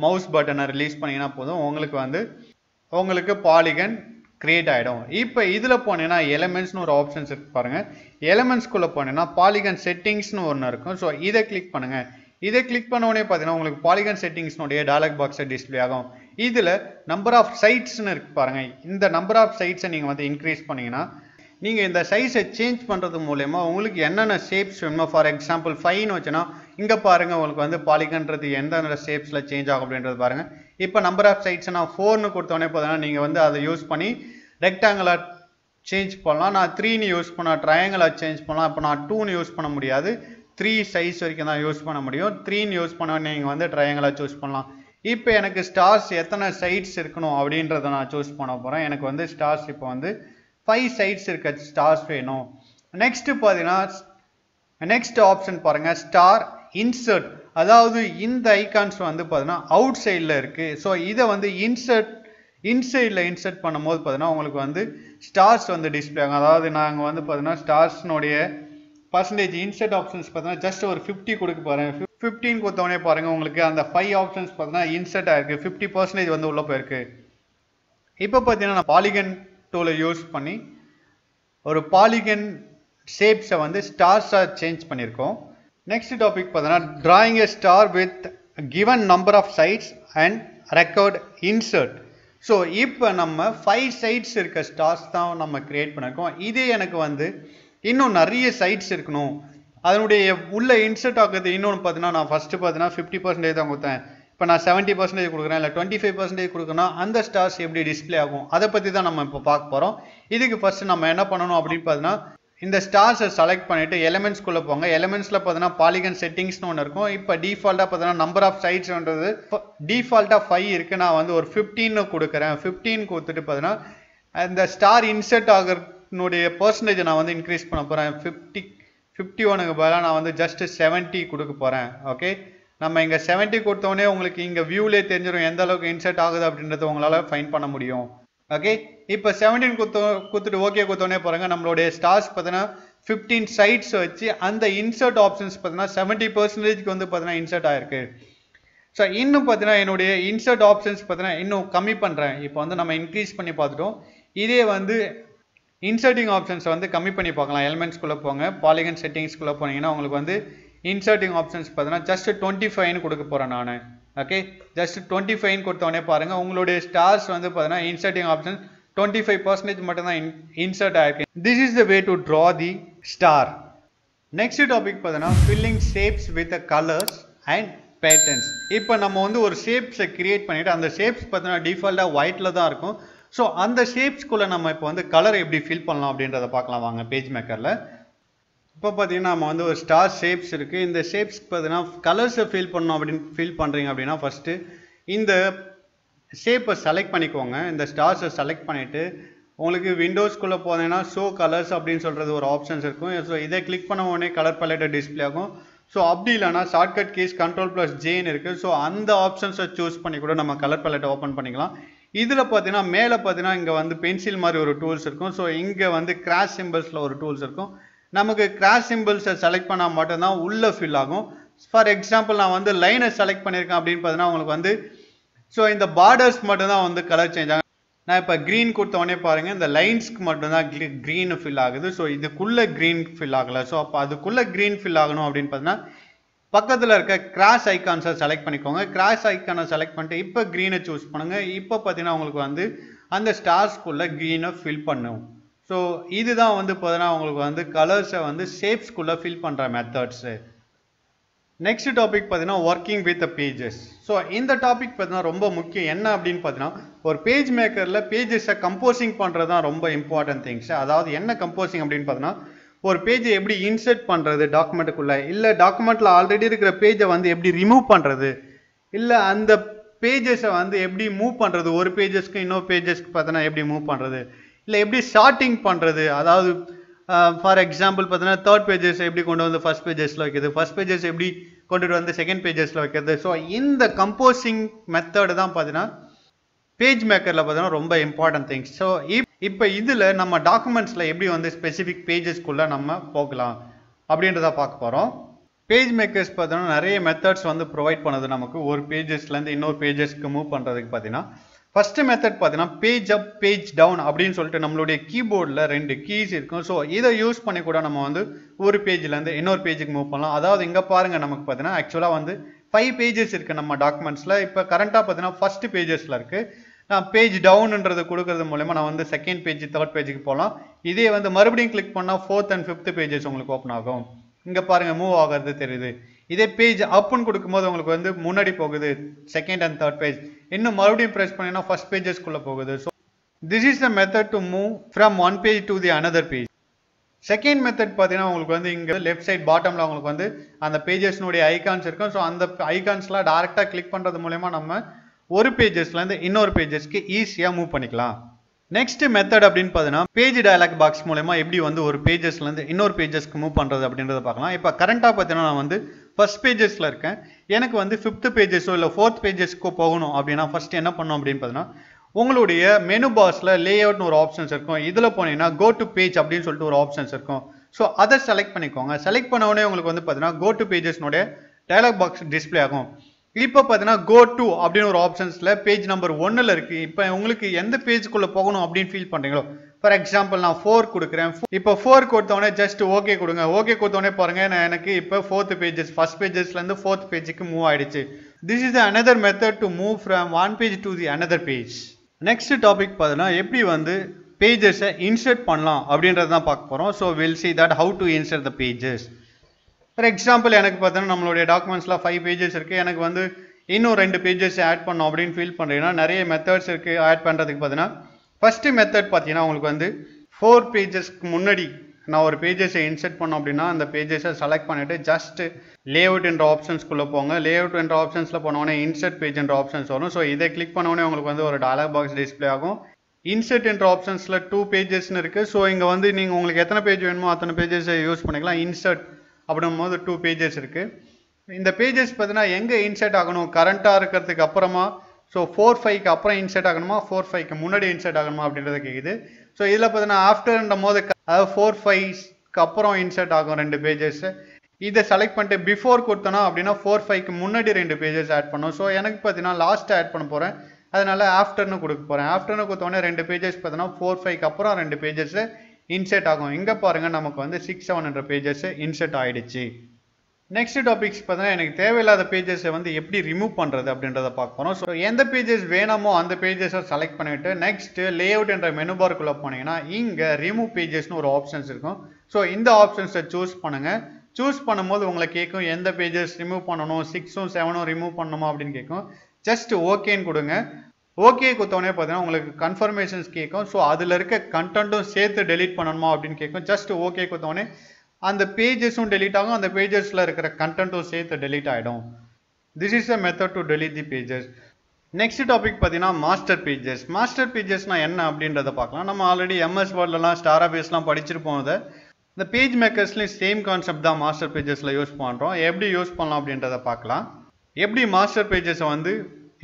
மவுஸ் பட்டனை ரிலீஸ் பண்ணிங்கன்னா போதும் உங்களுக்கு பாலிகன் கிரியேட் ஆகிடும். இப்போ இதில் போனீங்கன்னா எலிமெண்ட்ஸ்னு ஒரு ஆப்ஷன்ஸ் இருக்கு பாருங்கள். எலிமெண்ட்ஸ்குள்ளே போனீங்கன்னா பாலிகன் செட்டிங்ஸ்னு ஒன்று இருக்கும். ஸோ இதை கிளிக் பண்ணுங்கள். இதை கிளிக் பண்ண உடனே பார்த்தீங்கன்னா உங்களுக்கு பாலிகன் செட்டிங்ஸ்னுடைய டயலாக் பாக்ஸை டிஸ்பிளே ஆகும். இதில் நம்பர் ஆஃப் சைட்ஸ்னு இருக்கு பாருங்கள். இந்த நம்பர் ஆஃப் சைட்ஸை நீங்கள் வந்து இன்க்ரீஸ் பண்ணிங்கன்னா நீங்கள் இந்த சைஸை சேஞ்ச் பண்ணுறது மூலயமா உங்களுக்கு என்னென்ன ஷேப்ஸ் வேணுமோ, ஃபார் எக்ஸாம்பிள் 5ன்னு வச்சுன்னா இங்கே பாருங்கள் உங்களுக்கு வந்து பாலிகன்றது எந்தெந்த ஷேப்ஸில் சேஞ்ச் ஆகும் அப்படின்றது பாருங்கள். இப்போ நம்பர் ஆஃப் சைட்ஸை நான் 4ன்னு கொடுத்தோடனே பார்த்தீங்கன்னா நீங்கள் வந்து அதை யூஸ் பண்ணி ரெக்டாங்கிளாக சேஞ்ச் பண்ணலாம். நான் 3ன்னு யூஸ் பண்ண ட்ரையாங்கிளாக சேஞ்ச் பண்ணலாம். இப்போ நான் 2ன்னு யூஸ் பண்ண முடியாது, 3 சைஸ் வரைக்கும் தான் யூஸ் பண்ண முடியும். 3ன்னு யூஸ் பண்ண நீங்கள் வந்து ட்ரையாங்கிளாக சூஸ் பண்ணலாம். இப்போ எனக்கு ஸ்டார்ஸ் எத்தனை சைட்ஸ் இருக்கணும் அப்படின்றத நான் சூஸ் பண்ண போகிறேன். எனக்கு வந்து ஸ்டார்ஸ் இப்போ வந்து 5 சைட்ஸ் இருக்க ஸ்டார்ஸ் வேணும். நெக்ஸ்ட்டு பார்த்தீங்கன்னா நெக்ஸ்ட் ஆப்ஷன் பாருங்கள், ஸ்டார் இன்சர்ட். அதாவது இந்த ஐகான்ஸ் வந்து பார்த்தீங்கன்னா அவுட் சைடில் இருக்குது. ஸோ இதை வந்து இன்சைடில் இன்சர்ட் பண்ணும்போது பார்த்தீங்கன்னா உங்களுக்கு வந்து ஸ்டார்ஸ் வந்து டிஸ்பிளே ஆகும். அதாவது நாங்கள் வந்து பார்த்தீங்கன்னா ஸ்டார்ஸ்னுடைய பர்சன்டேஜ் இன்சர்ட் ஆப்ஷன்ஸ் பார்த்தீங்கன்னா ஜஸ்ட் ஒரு 50 கொடுக்க பாருங்கள். 15 கொடுத்தோடனே பாருங்கள் உங்களுக்கு அந்த 5 ஆப்ஷன்ஸ் பார்த்தீங்கன்னா இன்சர்ட் ஆகிருக்கு. 50% வந்து உள்ளே போயிருக்கு. இப்போ பார்த்தீங்கன்னா நான் பாலிகன் டூலை யூஸ் பண்ணி ஒரு பாலிகன் ஷேப்ஸை வந்து ஸ்டார்ஸாக சேஞ்ச் பண்ணியிருக்கோம். நெக்ஸ்ட் டாபிக் பார்த்தீங்கன்னா drawing a star with given number of sides and record insert. So இப்போ நம்ம 5 சைட்ஸ் இருக்க ஸ்டார்ஸ் தான் நம்ம கிரியேட் பண்ணியிருக்கோம். இதே எனக்கு வந்து இன்னும் நிறைய சைட்ஸ் இருக்கணும், அதனுடைய உள்ள இன்சர்ட் ஆகுது. இன்னொன்று பார்த்தீங்கன்னா நான் ஃபஸ்ட்டு பார்த்தீங்கன்னா 50% தான் கொடுத்தேன், இப்போ நான் 70% கொடுக்குறேன், இல்லை 25% கொடுக்குறேன்னா அந்த ஸ்டார்ஸ் எப்படி டிஸ்பிளே ஆகும் அதை பற்றி தான் நம்ம இப்போ பார்க்க போகிறோம். இதுக்கு ஃபஸ்ட்டு நம்ம என்ன பண்ணணும் அப்படின்னு பார்த்தீங்கன்னா இந்த ஸ்டார்ஸை செலக்ட் பண்ணிவிட்டு எலிமெண்ட்ஸ்குள்ளே போங்க. எலிமெண்ட்ஸில் பார்த்தீங்கன்னா பாலிகன் செட்டிங்ஸ்னு ஒன்று இருக்கும். இப்போ டிஃபால்ட்டாக பார்த்தீங்கன்னா நம்பர் ஆஃப் சைட்ஸ்ன்றது டிஃபால்ட்டாக 5 இருக்குது. நான் வந்து ஒரு 15 கொடுக்குறேன். 15 கொடுத்துட்டு பார்த்தீங்கன்னா அந்த ஸ்டார் இன்சர்ட் ஆகிறனுடைய பர்சன்டேஜை நான் வந்து இன்க்ரீஸ் பண்ண போகிறேன். 51க்கு பதிலாக நான் வந்து ஜஸ்ட் 70 கொடுக்க போகிறேன். ஓகே, நம்ம இங்கே 70 கொடுத்தோடனே உங்களுக்கு இங்கே வியூலே தெரிஞ்சிடும் எந்த அளவுக்கு இன்சர்ட் ஆகுது அப்படின்றத உங்களால் ஃபைன் பண்ண முடியும். ஓகே, இப்போ 17 கொடுத்துட்டு ஓகே கொடுத்தோடனே பாருங்கள் நம்மளுடைய ஸ்டார்ஸ் பார்த்தீங்கன்னா 15 சைட்ஸ் வச்சு அந்த இன்சர்ட் ஆப்ஷன்ஸ் பார்த்தீங்கன்னா 70%க்கு வந்து பார்த்தீங்கன்னா இன்சர்ட் ஆகிருக்கு. ஸோ இன்னும் பார்த்தீங்கன்னா என்னுடைய இன்சர்ட் ஆப்ஷன்ஸ் பார்த்தீங்கன்னா இன்னும் கம்மி பண்ணுறேன். இப்போ வந்து நம்ம இன்க்ரீஸ் பண்ணி பார்த்துட்டோம். இதே வந்து இன்சர்ட்டிங் ஆப்ஷன்ஸ் வந்து கம்மி பண்ணி பார்க்கலாம். எலிமெண்ட்ஸ்குள்ளே போங்க, பாலிகன் செட்டிங்ஸ்குள்ளே போனீங்கன்னா உங்களுக்கு வந்து இன்சர்ட்டிங் ஆப்ஷன்ஸ் பார்த்தீங்கன்னா ஜஸ்ட் 25ன்னு கொடுக்க போகிறேன் நான். ஓகே, ஜஸ்ட் 25ன்னு கொடுத்தோடனே பாருங்கள் உங்களுடைய ஸ்டார்ஸ் வந்து பார்த்தீங்கன்னா இன்சர்ட்டிங் ஆப்ஷன் 25% மட்டும்தான் இன்சர்ட் ஆகிருக்கு. This is the way to draw the star. Next topic பார்த்தீங்கன்னா filling shapes with colours and patterns. இப்போ நம்ம வந்து ஒரு ஷேப்ஸை கிரியேட் பண்ணிவிட்டு அந்த ஷேப்ஸ் பார்த்தீங்கன்னா டிஃபால்ட்டாக ஒயிட்டில் தான் இருக்கும். ஸோ அந்த ஷேப்ஸ்குள்ளே நம்ம இப்போ வந்து கலர் எப்படி ஃபில் பண்ணலாம் அப்படின்றத பார்க்கலாம் வாங்க பேஜ் மேக்கரில். இப்போ பார்த்தீங்கன்னா நம்ம வந்து ஒரு ஸ்டார் ஷேப்ஸ் இருக்குது. இந்த ஷேப்ஸ்க்கு பார்த்தீங்கன்னா கலர்ஸை ஃபில் பண்ணணும் அப்படின்னு ஃபீல் பண்ணுறீங்க அப்படின்னா ஃபஸ்ட்டு இந்த ஷேப்பை செலக்ட் பண்ணிக்கோங்க. இந்த ஸ்டார்ஸை செலக்ட் பண்ணிவிட்டு உங்களுக்கு விண்டோஸ்குள்ளே போனீங்கன்னா ஷோ கலர்ஸ் அப்படின்னு சொல்கிறது ஒரு ஆப்ஷன்ஸ் இருக்கும். ஸோ இதை கிளிக் பண்ண உடனே கலர் பேலட்டை டிஸ்பிளே ஆகும். ஸோ அப்படி இல்லைனா ஷார்ட்கட் கீஸ் Ctrl+Jன்னு இருக்குது. ஸோ அந்த ஆப்ஷன்ஸை சூஸ் பண்ணி கூட நம்ம கலர் பேலட்டை ஓப்பன் பண்ணிக்கலாம். இதில் பார்த்தீங்கன்னா மேலே பார்த்தீங்கன்னா இங்கே வந்து பென்சில் மாதிரி ஒரு டூல்ஸ் இருக்கும். ஸோ இங்கே வந்து கிராஸ் சிம்பிள்ஸில் ஒரு டூல்ஸ் இருக்கும். நமக்கு கிராஸ் சிம்பிள்ஸை செலக்ட் பண்ணால் மட்டும்தான் உள்ளே ஃபில் ஆகும். ஃபார் எக்ஸாம்பிள் நான் வந்து லைனை செலக்ட் பண்ணியிருக்கேன் அப்படின்னு பார்த்தீங்கன்னா உங்களுக்கு வந்து ஸோ இந்த பார்டர்ஸ் மட்டும்தான் வந்து கலர் சேஞ்ச் ஆகும். நான் இப்போ க்ரீன் கொடுத்தவொடனே பாருங்கள் இந்த லைன்ஸ்க்கு மட்டும்தான் க்ரீன் ஃபில் ஆகுது. ஸோ இதுக்குள்ளே க்ரீன் ஃபில் ஆகலை. ஸோ அப்போ அதுக்குள்ளே க்ரீன் ஃபில் ஆகணும் அப்படின்னு பார்த்தீங்கன்னா பக்கத்தில் இருக்க கிராஸ் ஐக்கான்ஸை செலக்ட் பண்ணிக்கோங்க. கிராஸ் ஐக்கானை செலக்ட் பண்ணிட்டு இப்போ க்ரீனை சூஸ் பண்ணுங்கள். இப்போ பார்த்தீங்கன்னா உங்களுக்கு வந்து அந்த ஸ்டார்ஸ்குள்ளே க்ரீனை ஃபில் பண்ணும். ஸோ இதுதான் வந்து பார்த்தீங்கன்னா உங்களுக்கு வந்து கலர்ஸை வந்து ஷேப்ஸ்குள்ளே ஃபில் பண்ணுற மெத்தட்ஸு. நெக்ஸ்ட் டாபிக் பார்த்தீங்கன்னா ஒர்க்கிங் வித் பேஜஸ். ஸோ இந்த டாபிக் பார்த்தீங்கன்னா ரொம்ப முக்கியம். என்ன அப்படின்னு பார்த்தீங்கன்னா ஒரு பேஜ் மேக்கரில் பேஜஸை கம்போசிங் பண்ணுறது தான் ரொம்ப இம்பார்ட்டன்ட் திங்ஸ். அதாவது என்ன கம்போசிங் அப்படின்னு பார்த்தீங்கன்னா ஒரு பேஜை எப்படி இன்சர்ட் பண்ணுறது டாக்குமெண்ட்டுக்குள்ளே, இல்லை டாக்குமெண்ட்டில் ஆல்ரெடி இருக்கிற பேஜை வந்து எப்படி ரிமூவ் பண்ணுறது, இல்லை அந்த பேஜஸை வந்து எப்படி மூவ் பண்ணுறது, ஒரு பேஜஸ்க்கு இன்னொரு பேஜஸ்க்கு பார்த்தீங்கன்னா எப்படி மூவ் பண்ணுறது, இல்லை எப்படி ஷார்ட்டிங் பண்ணுறது. அதாவது ஃபார் எக்ஸாம்பிள் பார்த்தீங்கன்னா தேர்ட் பேஜஸ் எப்படி கொண்டு வந்து ஃபர்ஸ்ட் பேஜஸில் வைக்கிறது, ஃபர்ஸ்ட் பேஜஸ் எப்படி கொண்டுட்டு வந்து செகண்ட் பேஜஸில் வைக்கிறது. ஸோ இந்த கம்போசிங் மெத்தடு தான் பார்த்தீங்கன்னா பேஜ் மேக்கரில் பார்த்தீங்கன்னா ரொம்ப இம்பார்ட்டன்ட் திங்ஸ். ஸோ இப்போ இதில் நம்ம டாக்குமெண்ட்ஸில் எப்படி வந்து ஸ்பெசிஃபிக் பேஜஸ்க்குள்ளே நம்ம போகலாம் அப்படின்றத பார்க்க போகிறோம். பேஜ் மேக்கர்ஸ் பார்த்தீங்கன்னா நிறைய மெத்தட்ஸ் வந்து ப்ரொவைட் பண்ணுது நமக்கு ஒரு பேஜஸ்லேருந்து இன்னொரு பேஜஸ்க்கு மூவ் பண்ணுறதுக்கு. பார்த்தீங்கன்னா ஃபர்ஸ்ட் மெத்தட் பார்த்தீங்கன்னா பேஜ் அப் பேஜ் டவுன் அப்படின்னு சொல்லிட்டு நம்மளுடைய கீபோர்டில் 2 கீஸ் இருக்கும். ஸோ இதை யூஸ் பண்ணி கூட நம்ம வந்து ஒரு பேஜ்லேருந்து இன்னொரு பேஜுக்கு மூவ் பண்ணலாம். அதாவது இங்கே பாருங்கள் நமக்கு பார்த்தீங்கன்னா ஆக்சுவலாக வந்து 5 பேஜஸ் இருக்குது நம்ம டாக்குமெண்ட்ஸில். இப்போ கரண்ட்டாக பார்த்தீங்கன்னா ஃபர்ஸ்ட் பேஜஸில் இருக்குது. நான் பேஜ் டவுன்ன்றது கொடுக்கறது மூலமா நான் வந்து செகண்ட் பேஜ் தேர்ட் பேஜுக்கு போகலாம். இதே வந்து மறுபடியும் கிளிக் பண்ணால் 4th and 5th பேஜஸ் உங்களுக்கு ஓப்பன் ஆகும். இங்கே பாருங்கள் மூவ் ஆகிறது தெரியுது. இதே பேஜ் அப்புன்னு கொடுக்கும்போது உங்களுக்கு வந்து முன்னாடி போகுது செகண்ட் அண்ட் தேர்ட் பேஜ். இன்னும் மறுபடியும் ப்ரெஸ் பண்ணிங்கன்னா ஃபர்ஸ்ட் பேஜஸ்க்குள்ளே போகுது. So this is the method to move from one page to the another page. Second method பார்த்தீங்கன்னா உங்களுக்கு வந்து இங்கே லெஃப்ட் சைட் பாட்டமில் உங்களுக்கு வந்து அந்த பேஜஸ்னுடைய ஐகான்ஸ் இருக்கும். ஸோ அந்த ஐகான்ஸ்லாம் டேரெக்டாக கிளிக் பண்ணுறது மூலமா நம்ம ஒரு பேஜஸ்லேருந்து இன்னொரு பேஜஸ்க்கு ஈஸியாக மூவ் பண்ணிக்கலாம். நெக்ஸ்ட் மெத்தட் அப்படின்னு பார்த்தீங்கன்னா பேஜ் டயலாக் பாக்ஸ் மூலமா எப்படி வந்து ஒரு பேஜஸ்லேருந்து இன்னொரு பேஜஸ்க்கு மூவ் பண்ணுறது அப்படின்றத பார்க்கலாம். இப்போ கரண்ட்டாக பார்த்தீங்கன்னா நான் வந்து ஃபர்ஸ்ட் பேஜஸில் இருக்கேன். எனக்கு வந்து 5th பேஜஸோ இல்லை 4th பேஜஸ்க்கோ போகணும் அப்படின்னா ஃபர்ஸ்ட் என்ன பண்ணணும் அப்படின்னு பார்த்தீங்கன்னா உங்களுடைய மெனு பாக்ஸில் லே அவுட்னு ஒரு ஆப்ஷன்ஸ் இருக்கும். இதில் போனீங்கன்னா கோ டு பேஜ் அப்படின்னு சொல்லிட்டு ஒரு ஆப்ஷன்ஸ் இருக்கும். ஸோ அதை செலக்ட் பண்ணிக்கோங்க. செலக்ட் பண்ண உடனே உங்களுக்கு வந்து பார்த்தீங்கன்னா கோ டு பேஜஸ்னுடைய டயலாக் பாக்ஸ் டிஸ்பிளே ஆகும். இப்போ பார்த்தீங்கன்னா கோ டு அப்படின்னு ஒரு ஆப்ஷன்ஸில் பேஜ் நம்பர் 1ல் இருக்குது. இப்போ உங்களுக்கு எந்த பேஜுக்குள்ளே போகணும் அப்படின்னு ஃபீல் பண்ணுறீங்களோ, ஃபார் எக்ஸாம்பிள் நான் 4 கொடுக்குறேன். இப்போ 4 கொடுத்தோடனே ஜஸ்ட் ஓகே கொடுங்க. ஓகே கொடுத்தோடனே பாருங்கள் நான் எனக்கு இப்போ 4th பேஜஸ் ஃபர்ஸ்ட் பேஜஸ்லேருந்து 4th பேஜுக்கு மூவ் ஆகிடுச்சு. This is another method to move from one page to the another page. Next topic பார்த்தீங்கன்னா எப்படி வந்து பேஜஸை இன்சர்ட் பண்ணலாம் அப்படின்றது தான் பார்க்க போகிறோம். So will see that how to insert the pages. For example எனக்கு பார்த்தீங்கன்னா நம்மளுடைய டாக்குமெண்ட்ஸில் 5 பேஜஸ் இருக்குது. எனக்கு வந்து இன்னும் 2 பேஜஸ் ஆட் பண்ணோம் அப்படின்னு ஃபீல் பண்ணுறீங்கன்னா நிறைய மெத்தட்ஸ் இருக்குது ஆட் பண்ணுறதுக்கு. பார்த்தீங்கன்னா ஃபர்ஸ்ட் மெத்தட் பார்த்தீங்கன்னா உங்களுக்கு வந்து 4 பேஜஸ்க்கு முன்னாடி நான் ஒரு பேஜஸை இன்சர்ட் பண்ணோம் அப்படின்னா அந்த பேஜஸை செலக்ட் பண்ணிவிட்டு ஜஸ்ட் லேஅவுட் என்ற ஆப்ஷன்ஸ்குள்ளே போங்க. லேஅவுட் என்ற ஆப்ஷன்ஸில் போனோடனே இன்சர்ட் பேஜ் என்ற ஆப்ஷன்ஸ் வரும். ஸோ இதை கிளிக் பண்ணோடனே உங்களுக்கு வந்து ஒரு டயலாக் பாக்ஸ் டிஸ்பிளே ஆகும். இன்சர்ட் என்ற ஆப்ஷன்ஸில் 2 பேஜஸ்ன்னு இருக்குது. ஸோ இங்கே வந்து நீங்கள் உங்களுக்கு எத்தனை பேஜ் வேணுமோ அத்தனை பேஜஸை யூஸ் பண்ணிக்கலாம். இன்சர்ட் அப்படின்னும் போது 2 பேஜஸ் இருக்குது. இந்த பேஜஸ் பார்த்தீங்கன்னா எங்கே இன்சர்ட் ஆகணும், கரண்ட்டாக இருக்கிறதுக்கு அப்புறமா, ஸோ 4-5க்கு அப்புறம் இன்சர்ட் ஆகணுமா 4-5க்கு முன்னாடி இன்சர்ட் ஆகணுமா அப்படின்றத கேட்குது. ஸோ இதில் பார்த்தீங்கன்னா ஆஃப்டர்ன்ற போது அதாவது 4-5க்கு அப்புறம் இன்சர்ட் ஆகும் 2 பேஜஸ். இதை செலக்ட் பண்ணிட்டு பிஃபோர் கொடுத்தோன்னா அப்படின்னா 4-5க்கு முன்னாடி 2 பேஜஸ் ஆட் பண்ணும். ஸோ எனக்கு பார்த்தீங்கன்னா லாஸ்ட்டு ஆட் பண்ண போகிறேன், அதனால ஆஃப்டர்னு கொடுக்க போகிறேன். ஆஃப்டர்னு கொடுத்தோடனே 2 பேஜஸ் பார்த்தீங்கன்னா 4-5க்கு அப்புறம் 2 பேஜஸ் இன்சர்ட் ஆகும். இங்கே பாருங்கள் நமக்கு வந்து 6-7 என்ற பேஜஸ் இன்சர்ட் ஆகிடுச்சு. நெக்ஸ்ட் டாபிக்ஸ் பார்த்தீங்கன்னா எனக்கு தேவையில்லாத பேஜஸை வந்து எப்படி ரிமூவ் பண்ணுறது அப்படின்றத பார்க்க போகிறோம். ஸோ எந்த பேஜஸ் வேணுமோ அந்த பேஜஸை செலக்ட் பண்ணிவிட்டு நெக்ஸ்ட் லேஅவுட் என்ற மெனு பார்க்குள்ளே போனீங்கன்னா இங்கே ரிமூவ் பேஜஸ்னு ஒரு ஆப்ஷன்ஸ் இருக்கும். ஸோ இந்த ஆப்ஷன்ஸை சூஸ் பண்ணுங்கள். சூஸ் பண்ணும்போது உங்களை கேட்கும் எந்த பேஜஸ் ரிமூவ் பண்ணணும், 6ம் 7ம் ரிமூவ் பண்ணணுமா அப்படின்னு கேட்கும். ஜஸ்ட் ஓகேன்னு கொடுங்க. ஓகே கொடுத்தோடனே பார்த்தீங்கன்னா உங்களுக்கு கன்ஃபர்மேஷன்ஸ் கேட்கும். ஸோ அதில் இருக்க கண்டென்ட்டும் சேர்த்து டெலீட் பண்ணணுமா அப்படின்னு கேட்கும். ஜஸ்ட் ஓகே கொடுத்தோடனே அந்த பேஜஸும் டெலீட் ஆகும், அந்த பேஜஸில் இருக்கிற கண்டென்ட்டும் சேர்த்து டெலீட் ஆகிடும். This is a method to delete the pages. Next topic பார்த்தீங்கன்னா மாஸ்டர் பேஜஸ். மாஸ்டர் பேஜஸ்னால் என்ன அப்படின்றத பார்க்கலாம். நம்ம ஆல்ரெடி MS வேர்ட்லலாம் ஸ்டார் ஆஃபீஸ்லாம் படிச்சிருப்போம். அதை இந்த பேஜ் மேக்கர்ஸ்லையும் சேம் கான்செப்ட் தான் மாஸ்டர் பேஜஸில் யூஸ் பண்ணுறோம். எப்படி யூஸ் பண்ணலாம் அப்படின்றத பார்க்கலாம். எப்படி மாஸ்டர் பேஜஸை வந்து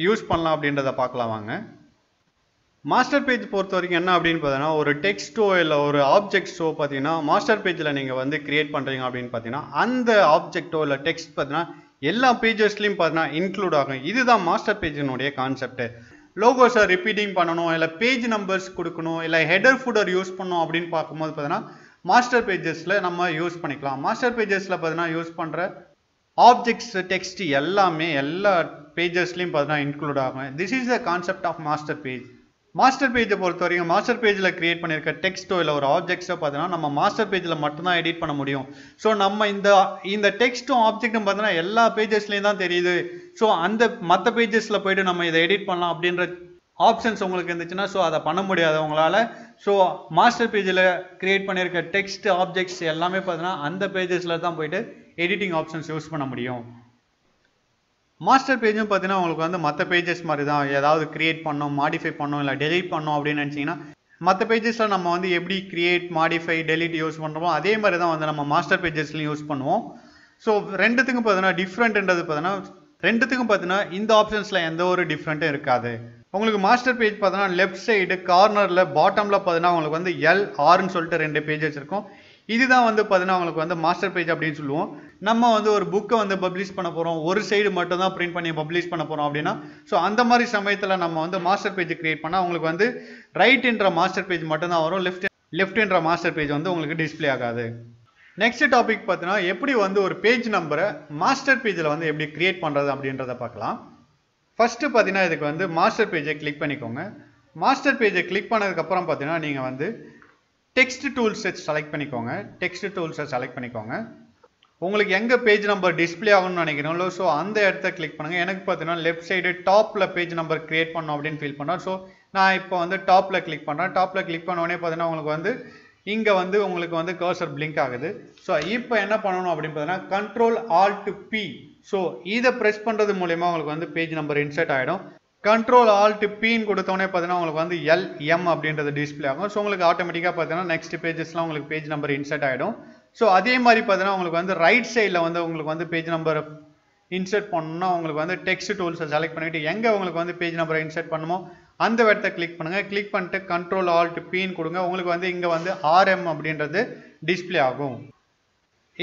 யூஸ் பண்ணலாம் அப்படின்றத பார்க்கலாம் வாங்க. மாஸ்டர் பேஜ் பொறுத்த வரைக்கும் என்ன அப்படின்னு பார்த்தீங்கன்னா, ஒரு டெக்ஸ்ட்டோ இல்லை ஒரு ஆப்ஜெக்ட்ஸோ பார்த்தீங்கன்னா மாஸ்டர் பேஜில் நீங்கள் வந்து கிரியேட் பண்ணுறீங்க அப்படின்னு பார்த்தீங்கன்னா, அந்த ஆப்ஜெக்டோ இல்லை டெக்ஸ்ட் பார்த்தீங்கன்னா எல்லா பேஜஸ்லையும் பார்த்தீங்கன்னா இன்க்ளூட் ஆகும். இதுதான் மாஸ்டர் பேஜினுடைய கான்செப்ட். லோகோஸை ரிப்பீட்டிங் பண்ணணும், இல்லை பேஜ் நம்பர்ஸ் கொடுக்கணும், இல்லை ஹெடர் ஃபுட்டர் யூஸ் பண்ணணும் அப்படின்னு பார்க்கும்போது பார்த்தீங்கன்னா மாஸ்டர் பேஜஸில் நம்ம யூஸ் பண்ணிக்கலாம். மாஸ்டர் பேஜஸில் பார்த்தீங்கன்னா யூஸ் பண்ணுற ஆப்ஜெக்ட்ஸ் டெக்ஸ்ட் எல்லாமே எல்லா பேஜஸ்லையும் பார்த்தீங்கன்னா இன்க்ளூட் ஆகும். This is the concept of master page. Master பேஜை பொறுத்த வரைக்கும் மாஸ்டர் பேஜில் கிரியேட் பண்ணியிருக்க டெக்ஸ்ட்டோ இல்லை ஒரு ஆப்ஜெக்ட்ஸோ பார்த்தீங்கன்னா நம்ம மாஸ்டர் பேஜில் மட்டும்தான் எடிட் பண்ண முடியும். ஸோ நம்ம இந்த டெக்ஸ்ட்டும் ஆப்ஜெக்டும் பார்த்தீங்கன்னா எல்லா பேஜஸ்லையும் தான் தெரியுது. ஸோ அந்த மற்ற பேஜஸில் போய்ட்டு நம்ம இதை எடிட் பண்ணலாம் அப்படின்ற ஆப்ஷன்ஸ் உங்களுக்கு இருந்துச்சுன்னா ஸோ அதை பண்ண முடியாது உங்களால். ஸோ மாஸ்டர் பேஜில் கிரியேட் பண்ணியிருக்க டெக்ஸ்ட் ஆப்ஜெக்ட்ஸ் எல்லாமே பார்த்தீங்கன்னா அந்த பேஜஸில் தான் போய்ட்டு எடிட்டிங் ஆப்ஷன்ஸ் யூஸ் பண்ண முடியும். மாஸ்டர் பேஜும் பார்த்தீங்கன்னா உங்களுக்கு வந்து மற்ற பேஜஸ் மாதிரி தான். ஏதாவது கிரியேட் பண்ணோம், மாடிஃபை பண்ணோம், இல்லை டெலீட் பண்ணோம் அப்படின்னு நினச்சிங்கன்னா மற்ற பேஜஸில் நம்ம வந்து எப்படி கிரியேட், மாடிஃபை, டெலீட் யூஸ் பண்ணுறோமோ அதே மாதிரி தான் வந்து நம்ம மாஸ்டர் பேஜஸ்லையும் யூஸ் பண்ணுவோம். ஸோ ரெண்டுத்துக்கும் பார்த்தீங்கன்னா டிஃப்ரெண்ட்ன்றது பார்த்தீங்கன்னா ரெண்டுத்துக்கும் பார்த்தீங்கன்னா இந்த ஆப்ஷன்ஸில் எந்த ஒரு டிஃப்ரெண்ட்டும் இருக்காது. உங்களுக்கு மாஸ்டர் பேஜ் பார்த்தீங்கன்னா லெஃப்ட் சைடு கார்னரில் பாட்டமில் பார்த்தீங்கன்னா உங்களுக்கு வந்து LRன்னு சொல்லிட்டு 2 பேஜஸ் இருக்கும். இதுதான் வந்து பார்த்தீங்கன்னா உங்களுக்கு வந்து மாஸ்டர் பேஜ் அப்படின்னு சொல்லுவோம். நம்ம வந்து ஒரு புக்கை வந்து பப்ளிஷ் பண்ண போகிறோம், ஒரு சைடு மட்டும் தான் பிரிண்ட் பண்ணி பப்ளிஷ் பண்ண போகிறோம் அப்படின்னா ஸோ அந்த மாதிரி சமயத்தில் நம்ம வந்து மாஸ்டர் பேஜ் கிரியேட் பண்ணால் உங்களுக்கு வந்து ரைட்ன்ற மாஸ்டர் பேஜ் மட்டும்தான் வரும், லெஃப்ட்ன்ற மாஸ்டர் பேஜ் வந்து உங்களுக்கு டிஸ்பிளே ஆகாது. நெக்ஸ்ட் டாபிக் பார்த்தீங்கன்னா எப்படி வந்து ஒரு பேஜ் நம்பரை மாஸ்டர் பேஜில் வந்து எப்படி கிரியேட் பண்ணுறது அப்படின்றத பார்க்கலாம். ஃபர்ஸ்ட் பார்த்தீங்கன்னா இதுக்கு வந்து மாஸ்டர் பேஜை கிளிக் பண்ணிக்கோங்க. மாஸ்டர் பேஜை கிளிக் பண்ணதுக்கப்புறம் பார்த்தீங்கன்னா நீங்கள் வந்து டெக்ஸ்ட் டூல்ஸை செலக்ட் பண்ணிக்கோங்க. டெக்ஸ்ட் டூல்ஸை செலக்ட் பண்ணிக்கோங்க. உங்களுக்கு எங்கே பேஜ் நம்பர் டிஸ்பிளே ஆகணும்னு நினைக்கிறீங்களோ ஸோ அந்த இடத்த கிளிக் பண்ணுங்கள். எனக்கு பார்த்தீங்கன்னா லெஃப்ட் சைடு டாப்பில் பேஜ் நம்பர் கிரியேட் பண்ணணும் அப்படின்னு ஃபீல் பண்ணேன். ஸோ நான் இப்போ வந்து டாப்பில் கிளிக் பண்ணுறேன். டாப்பில் கிளிக் பண்ண உடனே பார்த்தீங்கன்னா உங்களுக்கு வந்து இங்கே வந்து உங்களுக்கு வந்து கர்சர் பிளிங்க் ஆகுது. ஸோ இப்போ என்ன பண்ணணும் அப்படின்னு பார்த்தீங்கன்னா Ctrl+Alt+P. ஸோ இதை ப்ரெஸ் பண்ணுறது மூலயமா உங்களுக்கு வந்து பேஜ் நம்பர் இன்சர்ட் ஆகிடும். Ctrl+Alt+Pன்னு கொடுத்தோடனே பார்த்தீங்கன்னா உங்களுக்கு வந்து LM அப்படின்றது டிஸ்பிளே ஆகும். ஸோ உங்களுக்கு ஆட்டோமேட்டிக்காக பார்த்தீங்கன்னா நெக்ஸ்ட் பேஜஸ்லாம் உங்களுக்கு பேஜ் நம்பர் இன்சர்ட் ஆகிடும். ஸோ அதே மாதிரி பார்த்தீங்கன்னா உங்களுக்கு வந்து ரைட் சைடில் வந்து உங்களுக்கு வந்து பேஜ் நம்பர் இன்சர்ட் பண்ணணும்னா உங்களுக்கு வந்து டெக்ஸ்ட் டூல்ஸை செலக்ட் பண்ணிவிட்டு எங்கே உங்களுக்கு வந்து பேஜ் நம்பரை இன்சர்ட் பண்ணுமோ அந்த இடத்த கிளிக் பண்ணுங்கள். கிளிக் பண்ணிட்டு Ctrl+Alt+Pன்னு கொடுங்க. உங்களுக்கு வந்து இங்கே வந்து RM அப்படின்றது டிஸ்பிளே ஆகும்.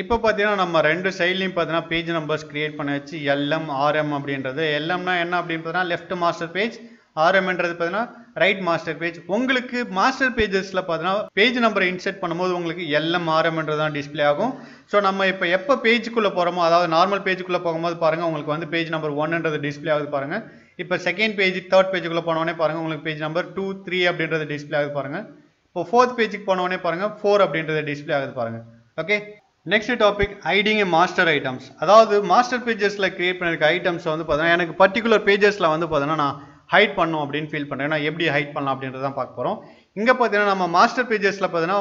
இப்போ பார்த்தீங்கன்னா நம்ம ரெண்டு சைட்லையும் பார்த்தீங்கன்னா பேஜ் நம்பர்ஸ் கிரியேட் பண்ண வச்சு LM RM அப்படின்றது. LMனா என்ன அப்படின்னு பார்த்தீங்கன்னா லெஃப்ட் மாஸ்டர் பேஜ், RMன்றது பார்த்தீங்கன்னா ரைட் மாஸ்டர் பேஜ். உங்களுக்கு மாஸ்டர் பேஜஸில் பார்த்தீங்கன்னா பேஜ் நம்பரை இன்சர்ட் பண்ணும்போது உங்களுக்கு LM RMன்றது தான் டிஸ்பிளே ஆகும். ஸோ நம்ம இப்போ எப்போ பேஜுக்குள்ளே போகிறோமோ அதாவது நார்மல் பேஜுக்குள்ளே போகும்போது பாருங்கள் உங்களுக்கு வந்து பேஜ் நம்பர் 1ன்றது டிஸ்பிளே ஆகுது பாருங்கள். இப்போ செகண்ட் பேஜ் தேர்ட் பேஜுக்குள்ளே போனோடனே பாருங்கள் உங்களுக்கு பேஜ் நம்பர் 2, 3 அப்படின்றது டிஸ்பிளே ஆகுது பாருங்கள். இப்போ ஃபோர்த் பேஜுக்கு போனோடனே பாருங்கள் 4 அப்படின்றது டிஸ்பிளே ஆகுது பாருங்கள். Okay, next topic hiding master items. அதாவது மாஸ்டர் பேஜஸில் கிரியேட் பண்ணியிருக்க ஐட்டம்ஸ் வந்து பார்த்தீங்கன்னா எனக்கு பர்டிகுலர் பேஜஸில் வந்து பார்த்தீங்கன்னா நான் ஹைட் பண்ணும் அப்படின்னு ஃபீல் பண்ணுறேன். நான் எப்படி ஹைட் பண்ணலாம் அப்படின்றத தான் பார்க்க போகிறோம். இங்கே பார்த்தீங்கன்னா நம்ம மாஸ்டர் பேஜஸில் பார்த்தீங்கன்னா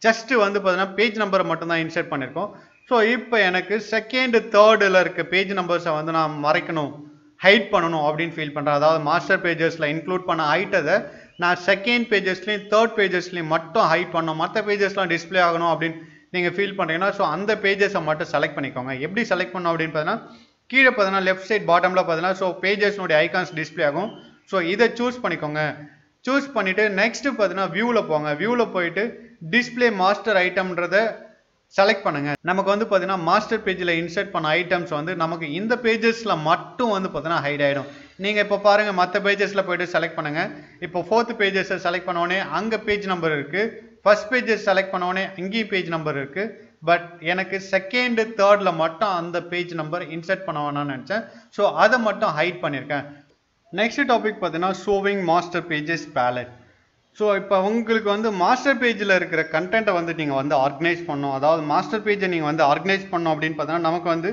ஜஸ்ட் வந்து பார்த்தீங்கன்னா பேஜ் நம்பரை மட்டும் தான் இன்சர்ட் பண்ணியிருக்கோம். ஸோ இப்போ எனக்கு செகண்ட் தேர்டில் இருக்க பேஜ் நம்பர்ஸை வந்து நான் மறைக்கணும், ஹைட் பண்ணணும் அப்படின்னு ஃபீல் பண்ணுறேன். அதாவது மாஸ்டர் பேஜஸில் இன்க்ளூட் பண்ண ஐட்டத்தை நான் செகண்ட் பேஜஸ்லையும் தேர்ட் பேஜஸ்லையும் மட்டும் ஹைட் பண்ணணும், மற்ற பேஜஸ்லாம் டிஸ்பிளே ஆகணும் அப்படின்னு நீங்கள் ஃபீல் பண்ணுறீங்கன்னா ஸோ அந்த பேஜஸை மட்டும் செலக்ட் பண்ணிக்கோங்க. எப்படி செலக்ட் பண்ணணும் அப்படின்னு பார்த்தீங்கன்னா கீழே பார்த்தீங்கன்னா லெஃப்ட் சைட் பாட்டமில் பார்த்தீங்கன்னா ஸோ பேஜஸ்னுடைய ஐகான்ஸ் டிஸ்பிளே ஆகும். ஸோ இதை சூஸ் பண்ணிக்கோங்க. சூஸ் பண்ணிவிட்டு நெக்ஸ்ட்டு பார்த்தீங்கன்னா வியூவில் போங்க. வியூவில் போயிட்டு டிஸ்பிளே மாஸ்டர் ஐட்டம்ன்றதை செலக்ட் பண்ணுங்கள். நமக்கு வந்து பார்த்தீங்கன்னா மாஸ்டர் பேஜில் இன்சர்ட் பண்ண ஐட்டம்ஸ் வந்து நமக்கு இந்த பேஜஸில் மட்டும் வந்து பார்த்தீங்கன்னா ஹைட் ஆகிடும். நீங்கள் இப்போ பாருங்கள் மற்ற பேஜஸில் போய்ட்டு செலக்ட் பண்ணுங்கள். இப்போ ஃபோர்த் பேஜஸை செலக்ட் பண்ணோடனே அங்கே பேஜ் நம்பர் இருக்குது. ஃபர்ஸ்ட் பேஜஸ் செலக்ட் பண்ணோடனே அங்கேயும் பேஜ் நம்பர் இருக்குது. பட் எனக்கு செகண்ட் தேர்டில் மட்டும் அந்த பேஜ் நம்பர் இன்சர்ட் பண்ண வேணாம்னு நினச்சேன். ஸோ அதை மட்டும் ஹைட் பண்ணியிருக்கேன். நெக்ஸ்ட் டாபிக் பார்த்தீங்கன்னா showing master pages palette. So இப்போ உங்களுக்கு வந்து மாஸ்டர் பேஜில் இருக்கிற கண்டென்ட்டை வந்து நீங்கள் வந்து ஆர்கனைஸ் பண்ணணும். அதாவது மாஸ்டர் பேஜை நீங்கள் வந்து ஆர்கனைஸ் பண்ணணும் அப்படின்னு பார்த்தீங்கன்னா நமக்கு வந்து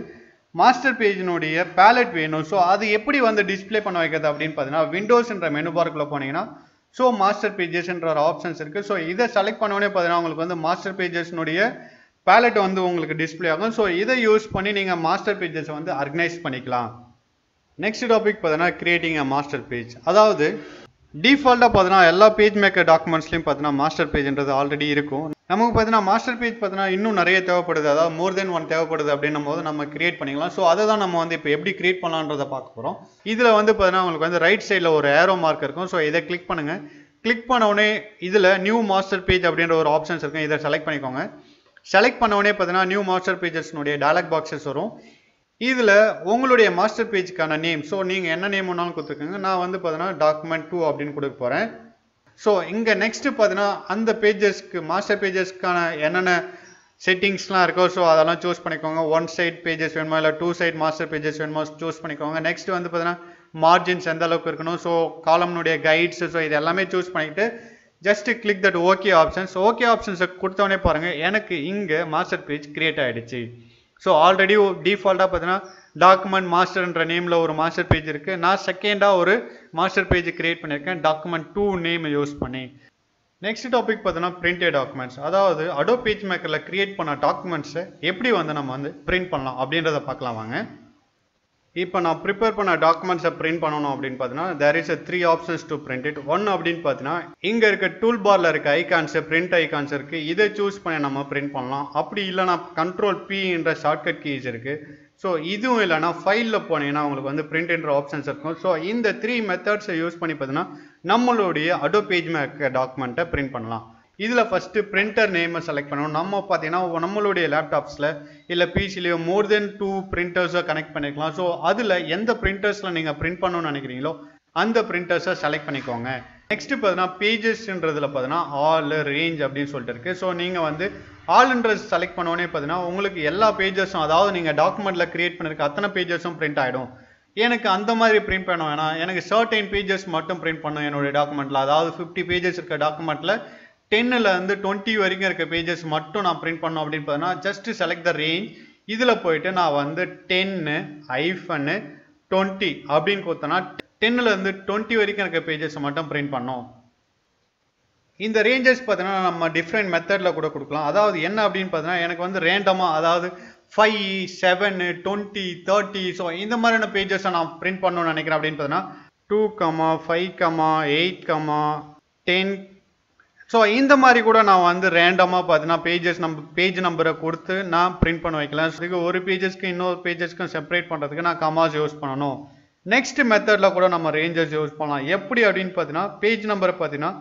மாஸ்டர் பேஜினுடைய பேலட் வேணும். ஸோ அது எப்படி வந்து டிஸ்பிளே பண்ண வைக்கிறது அப்படின்னு பார்த்தீங்கன்னா விண்டோஸ்ன்ற மெனு பார்க்குள்ளே போனீங்கன்னா ஸோ மாஸ்டர் பேஜஸ்ன்ற ஒரு ஆப்ஷன்ஸ் இருக்குது. ஸோ இதை செலக்ட் பண்ணோடனே பார்த்தீங்கன்னா உங்களுக்கு வந்து மாஸ்டர் பேஜஸ்னுடைய பேலட் வந்து உங்களுக்கு டிஸ்பிளே ஆகும். ஸோ இதை யூஸ் பண்ணி நீங்கள் மாஸ்டர் பேஜஸை வந்து ஆர்கனைஸ் பண்ணிக்கலாம். நெக்ஸ்ட் டாபிக் பார்த்தீங்கன்னா கிரியேட்டிங் அ மாஸ்டர் பேஜ். அதாவது டிஃபால்ட்டாக பார்த்தீங்கன்னா எல்லா பேஜ் மேக்கர் டாக்குமெண்ட்ஸ்லையும் பார்த்தீங்கன்னா மாஸ்டர் பேஜ்ன்றது ஆல்ரெடி இருக்கும். நமக்கு பார்த்தீங்கன்னா மாஸ்டர் பேஜ் பார்த்தீங்கன்னா இன்னும் நிறைய தேவைப்படுது, அதாவது மோர் தென் ஒன் தேவைப்படுது அப்படின்னும் போது நம்ம கிரியேட் பண்ணிக்கலாம். ஸோ அதை தான் நம்ம வந்து இப்போ எப்படி கிரியேட் பண்ணலான்றதை பார்க்க போகிறோம். இதில் வந்து பார்த்தீங்கன்னா உங்களுக்கு வந்து ரைட் சைடில் ஒரு ஏரோ மார்க் இருக்கும். ஸோ இதை கிளிக் பண்ணுங்கள். கிளிக் பண்ண உடனே இதில் நியூ மாஸ்டர் பேஜ் அப்படின்ற ஒரு ஆப்ஷன்ஸ் இருக்கும். இதை செலக்ட் பண்ணிக்கோங்க. செலக்ட் பண்ண உடனே பார்த்தீங்கன்னா நியூ மாஸ்டர் பேஜஸ்னுடைய டயலாக் பாக்ஸஸ் வரும். இதில் உங்களுடைய மாஸ்டர் பேஜுக்கான நேம், ஸோ நீங்கள் என்ன நேம் வேணாலும் கொடுத்துருக்கோங்க. நான் வந்து பார்த்தீங்கன்னா டாக்குமெண்ட் 2 அப்படின்னு கொடுக்க போகிறேன். ஸோ இங்கே நெக்ஸ்ட்டு பார்த்தீங்கன்னா அந்த பேஜஸ்க்கு மாஸ்டர் பேஜஸ்க்கான என்னென்ன செட்டிங்ஸ்லாம் இருக்கோ ஸோ அதெல்லாம் சூஸ் பண்ணிக்கோங்க. 1 சைட் பேஜஸ் வேணுமா இல்லை 2 சைட் மாஸ்டர் பேஜஸ் வேணுமா சூஸ் பண்ணிக்கோங்க. நெக்ஸ்ட் வந்து பார்த்தீங்கன்னா மார்ஜின்ஸ் எந்த அளவுக்கு இருக்கணும், ஸோ காலம்னுடைய கைட்ஸ், ஸோ இது எல்லாமே சூஸ் பண்ணிக்கிட்டு just click that okay options. Okay ஆப்ஷன்ஸை கொடுத்தோடனே பாருங்கள் எனக்கு இங்கே மாஸ்டர் பேஜ் கிரியேட் ஆகிடுச்சு. ஸோ ஆல்ரெடி டிஃபால்ட்டாக பார்த்தீங்கன்னா டாக்குமெண்ட் மாஸ்டர்ன்ற நேமில் ஒரு மாஸ்டர் பேஜ் இருக்குது. நான் செகண்டாக ஒரு மாஸ்டர் பேஜ் கிரியேட் பண்ணியிருக்கேன் டாக்குமெண்ட் 2 நேம் யூஸ் பண்ணி. நெக்ஸ்ட் டாபிக் பார்த்தீங்கன்னா பிரிண்டட் டாக்குமெண்ட்ஸ், அதாவது அடோப் பேஜ் மேக்கரில் கிரியேட் பண்ண டாக்குமெண்ட்ஸை எப்படி வந்து நம்ம வந்து பிரிண்ட் பண்ணலாம் அப்படின்றத பார்க்கலாம் வாங்க. இப்போ நான் ப்ரிப்பேர் பண்ண டாக்குமெண்ட்ஸை பிரிண்ட் பண்ணணும் அப்படின்னு பார்த்தீங்கன்னா there is 3 options to print it. One அப்படின்னு பார்த்தீங்கன்னா இங்கே இருக்க டூல் பாரில் இருக்க ஐகான்ஸ், பிரிண்ட் ஐகான்ஸ் இருக்குது. இதை சூஸ் பண்ணி நம்ம பிரிண்ட் பண்ணலாம். அப்படி இல்லைனா Ctrl+P என்ற ஷார்ட்கட் கீஸ் இருக்குது. ஸோ இதுவும் இல்லைனா ஃபைலில் போனீங்கன்னா உங்களுக்கு வந்து பிரிண்ட்ன்ற ஆப்ஷன்ஸ் இருக்கும். ஸோ இந்த 3 மெத்தட்ஸை யூஸ் பண்ணி பார்த்தீங்கன்னா நம்மளுடைய அடோப் பேஜ் மேக்கர் டாக்குமெண்ட்டை பிரிண்ட் பண்ணலாம். இதில் ஃபஸ்ட்டு பிரிண்டர் நேமை செலக்ட் பண்ணணும். நம்ம பார்த்தீங்கன்னா நம்மளுடைய லேப்டாப்ஸில் இல்லை பிசிலேயோ மோர் தென் 2 பிரிண்டர்ஸை கனெக்ட் பண்ணிக்கலாம். ஸோ அதில் எந்த பிரிண்டர்ஸில் நீங்கள் பிரிண்ட் பண்ணணும்னு நினைக்கிறீங்களோ அந்த பிரிண்டர்ஸை செலக்ட் பண்ணிக்கோங்க. நெக்ஸ்ட்டு பார்த்தீங்கன்னா பேஜஸ்ன்றதில் பார்த்தீங்கன்னா ஆல் ரேஞ்ச் அப்படின்னு சொல்லிட்டு இருக்குது. ஸோ நீங்கள் வந்து ஆல்ன்றது செலக்ட் பண்ணோடனே பார்த்தீங்கன்னா உங்களுக்கு எல்லா பேஜஸும், அதாவது நீங்கள் டாக்குமெண்ட்டில் கிரியேட் பண்ணிருக்க அத்தனை பேஜஸும் பிரிண்ட் ஆகிடும். எனக்கு அந்த மாதிரி பிரிண்ட் பண்ண வேணாம், எனக்கு சர்டைன் பேஜஸ் மட்டும் பிரிண்ட் பண்ணும் என்னுடைய டாக்குமெண்ட்டில். அதாவது 50 பேஜஸ் இருக்க டாக்குமெண்ட்டில் 10லேருந்து 20 வரைக்கும் இருக்க பேஜஸ் மட்டும் நான் பிரிண்ட் பண்ணோம் அப்படின்னு பார்த்தீங்கன்னா ஜஸ்ட் செலக்ட் த ரேஞ்ச். இதில் போயிட்டு நான் வந்து 10-20 அப்படின்னு கொடுத்தேன்னா 10லேருந்து 20 வரைக்கும் இருக்க பேஜஸ் மட்டும் பிரிண்ட் பண்ணோம். இந்த ரேஞ்சஸ் பார்த்தீங்கன்னா நம்ம டிஃப்ரெண்ட் மெத்தடில் கூட கொடுக்கலாம். அதாவது என்ன அப்படின்னு பார்த்தீங்கன்னா எனக்கு வந்து ரேண்டமாக, அதாவது 5, 7, 20, 30 ஸோ இந்த மாதிரியான பேஜஸை நான் பிரிண்ட் பண்ணணும்னு நினைக்கிறேன் அப்படின்னு பார்த்தீங்கன்னா 2, 5, 8, 10 ஸோ இந்த மாதிரி கூட நான் வந்து ரேண்டமாக பார்த்தீங்கன்னா பேஜ் நம்பரை கொடுத்து நான் பிரிண்ட் பண்ண வைக்கலாம். ஸோ ஒரு பேஜஸ்க்கு இன்னொரு பேஜஸ்க்கும் செப்பரேட் பண்ணுறதுக்கு நான் கமாஸ் யூஸ் பண்ணணும். நெக்ஸ்ட் மெத்தடில் கூட நம்ம ரேஞ்சஸ் யூஸ் பண்ணலாம். எப்படி அப்படின்னு பார்த்தீங்கன்னா பேஜ் நம்பரை பார்த்தீங்கன்னா,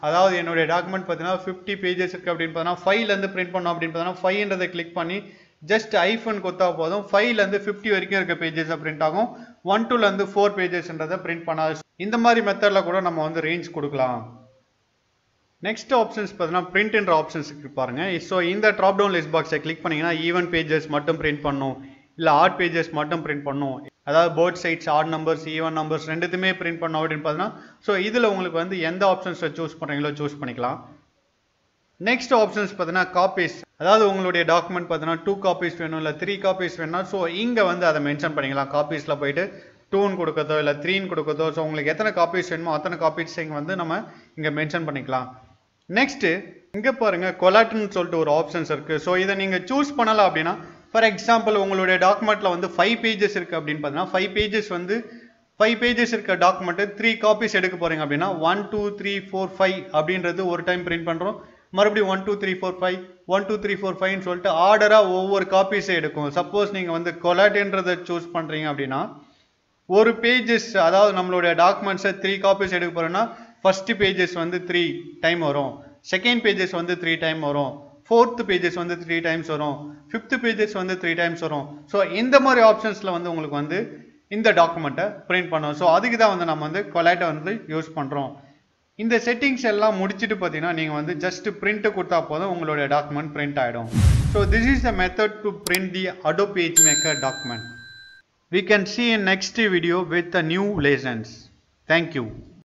அதாவது என்னுடைய டாக்குமெண்ட் பார்த்தீங்கன்னா 50 பேஜஸ் இருக்குது அப்படின்னு பார்த்தீங்கன்னா 5லேருந்து பிரிண்ட் பண்ணோம் அப்படின்னு பார்த்தீங்கன்னா 5ன்றதை கிளிக் பண்ணி ஜஸ்ட் ஐஃபன் கொடுத்தா போதும். 5லேருந்து 50 வரைக்கும் இருக்க பேஜஸை பிரிண்ட் ஆகும். 1, 2லேருந்து 4 பேஜஸ்ன்றதை பிரிண்ட் பண்ணாது. இந்த மாதிரி மெத்தடில் கூட நம்ம வந்து ரேஞ்ச் கொடுக்கலாம். நெக்ஸ்ட் ஆப்ஷன்ஸ் பார்த்தீங்கன்னா பிரிண்ட்ன்ற ஆப்ஷன்ஸுக்கு பாருங்கள். ஸோ இந்த ட்ராப் டவுன் லிஸ்ட் பாக்ஸை கிளிக் பண்ணிங்கன்னா ஈவன் பேஜஸ் மட்டும் பிரிண்ட் பண்ணணும், இல்லை ஆட் பேஜஸ் மட்டும் பிரிண்ட் பண்ணணும், அதாவது both sides odd numbers even numbers ரெண்டுத்துமே பிரிண்ட் பண்ணணும் அப்படின்னு பார்த்தீங்கன்னா ஸோ இதில் உங்களுக்கு வந்து எந்த ஆப்ஷன்ஸை சூஸ் பண்ணுறீங்களோ சூஸ் பண்ணிக்கலாம். நெக்ஸ்ட் ஆப்ஷன்ஸ் பார்த்தீங்கன்னா காப்பீஸ், அதாவது உங்களுடைய டாக்குமெண்ட் பார்த்தீங்கன்னா 2 காப்பீஸ் வேணும் இல்லை 3 காப்பீஸ் வேணும்னா ஸோ இங்கே வந்து அதை மென்ஷன் பண்ணிக்கலாம். காப்பீஸில் போயிட்டு 2ன்னு கொடுக்கறதோ இல்லை 3ன்னு கொடுக்கறதோ, ஸோ உங்களுக்கு எத்தனை காப்பீஸ் வேணுமோ அத்தனை காப்பீஸ் இங்கே வந்து நம்ம இங்கே மென்ஷன் பண்ணிக்கலாம். நெக்ஸ்ட்டு இங்கே பாருங்கள் கொலாட்னு சொல்லிட்டு ஒரு ஆப்ஷன்ஸ் இருக்குது. ஸோ இதை நீங்கள் சூஸ் பண்ணலாம் அப்படின்னா, ஃபார் எக்ஸாம்பிள் உங்களுடைய டாக்குமெண்ட்டில் வந்து 5 பேஜஸ் இருக்குது அப்படின்னு பார்த்தீங்கன்னா 5 பேஜஸ் இருக்க டாக்குமெண்ட்டு 3 காப்பீஸ் எடுக்க போகிறீங்க அப்படின்னா 1, 2, 3, 4, 5 அப்படின்றது ஒரு டைம் பிரிண்ட் பண்ணுறோம். மறுபடியும் 1, 2, 3, 4, 5 1, 2, 3, 4, 5ன்னு சொல்லிட்டு ஆர்டராக ஒவ்வொரு காப்பீஸை எடுக்கும். சப்போஸ் நீங்கள் வந்து கொலாட்ன்றதை சூஸ் பண்ணுறீங்க அப்படின்னா ஒரு பேஜஸ், அதாவது நம்மளுடைய டாக்குமெண்ட்ஸை 3 காப்பீஸ் எடுக்க போகிறோன்னா ஃபர்ஸ்ட் பேஜஸ் வந்து 3 டைம் வரும், செகண்ட் பேஜஸ் வந்து 3 டைம் வரும், 4th பேஜஸ் வந்து 3 டைம்ஸ் வரும், 5th பேஜஸ் வந்து 3 டைம்ஸ் வரும். ஸோ இந்த மாதிரி ஆப்ஷன்ஸில் வந்து உங்களுக்கு வந்து இந்த டாக்குமெண்ட்டை பிரிண்ட் பண்ணும். ஸோ அதுக்கு தான் வந்து நம்ம வந்து கொலாட்டை வந்து யூஸ் பண்ணுறோம். இந்த செட்டிங்ஸ் எல்லாம் முடிச்சுட்டு பார்த்தீங்கன்னா நீங்கள் வந்து ஜஸ்ட் பிரிண்ட்டு கொடுத்தா போதும் உங்களுடைய டாக்குமெண்ட் பிரிண்ட் ஆகிடும். So this is the method to print the Adobe page maker document. We can see in next video with the new lessons. Thank you.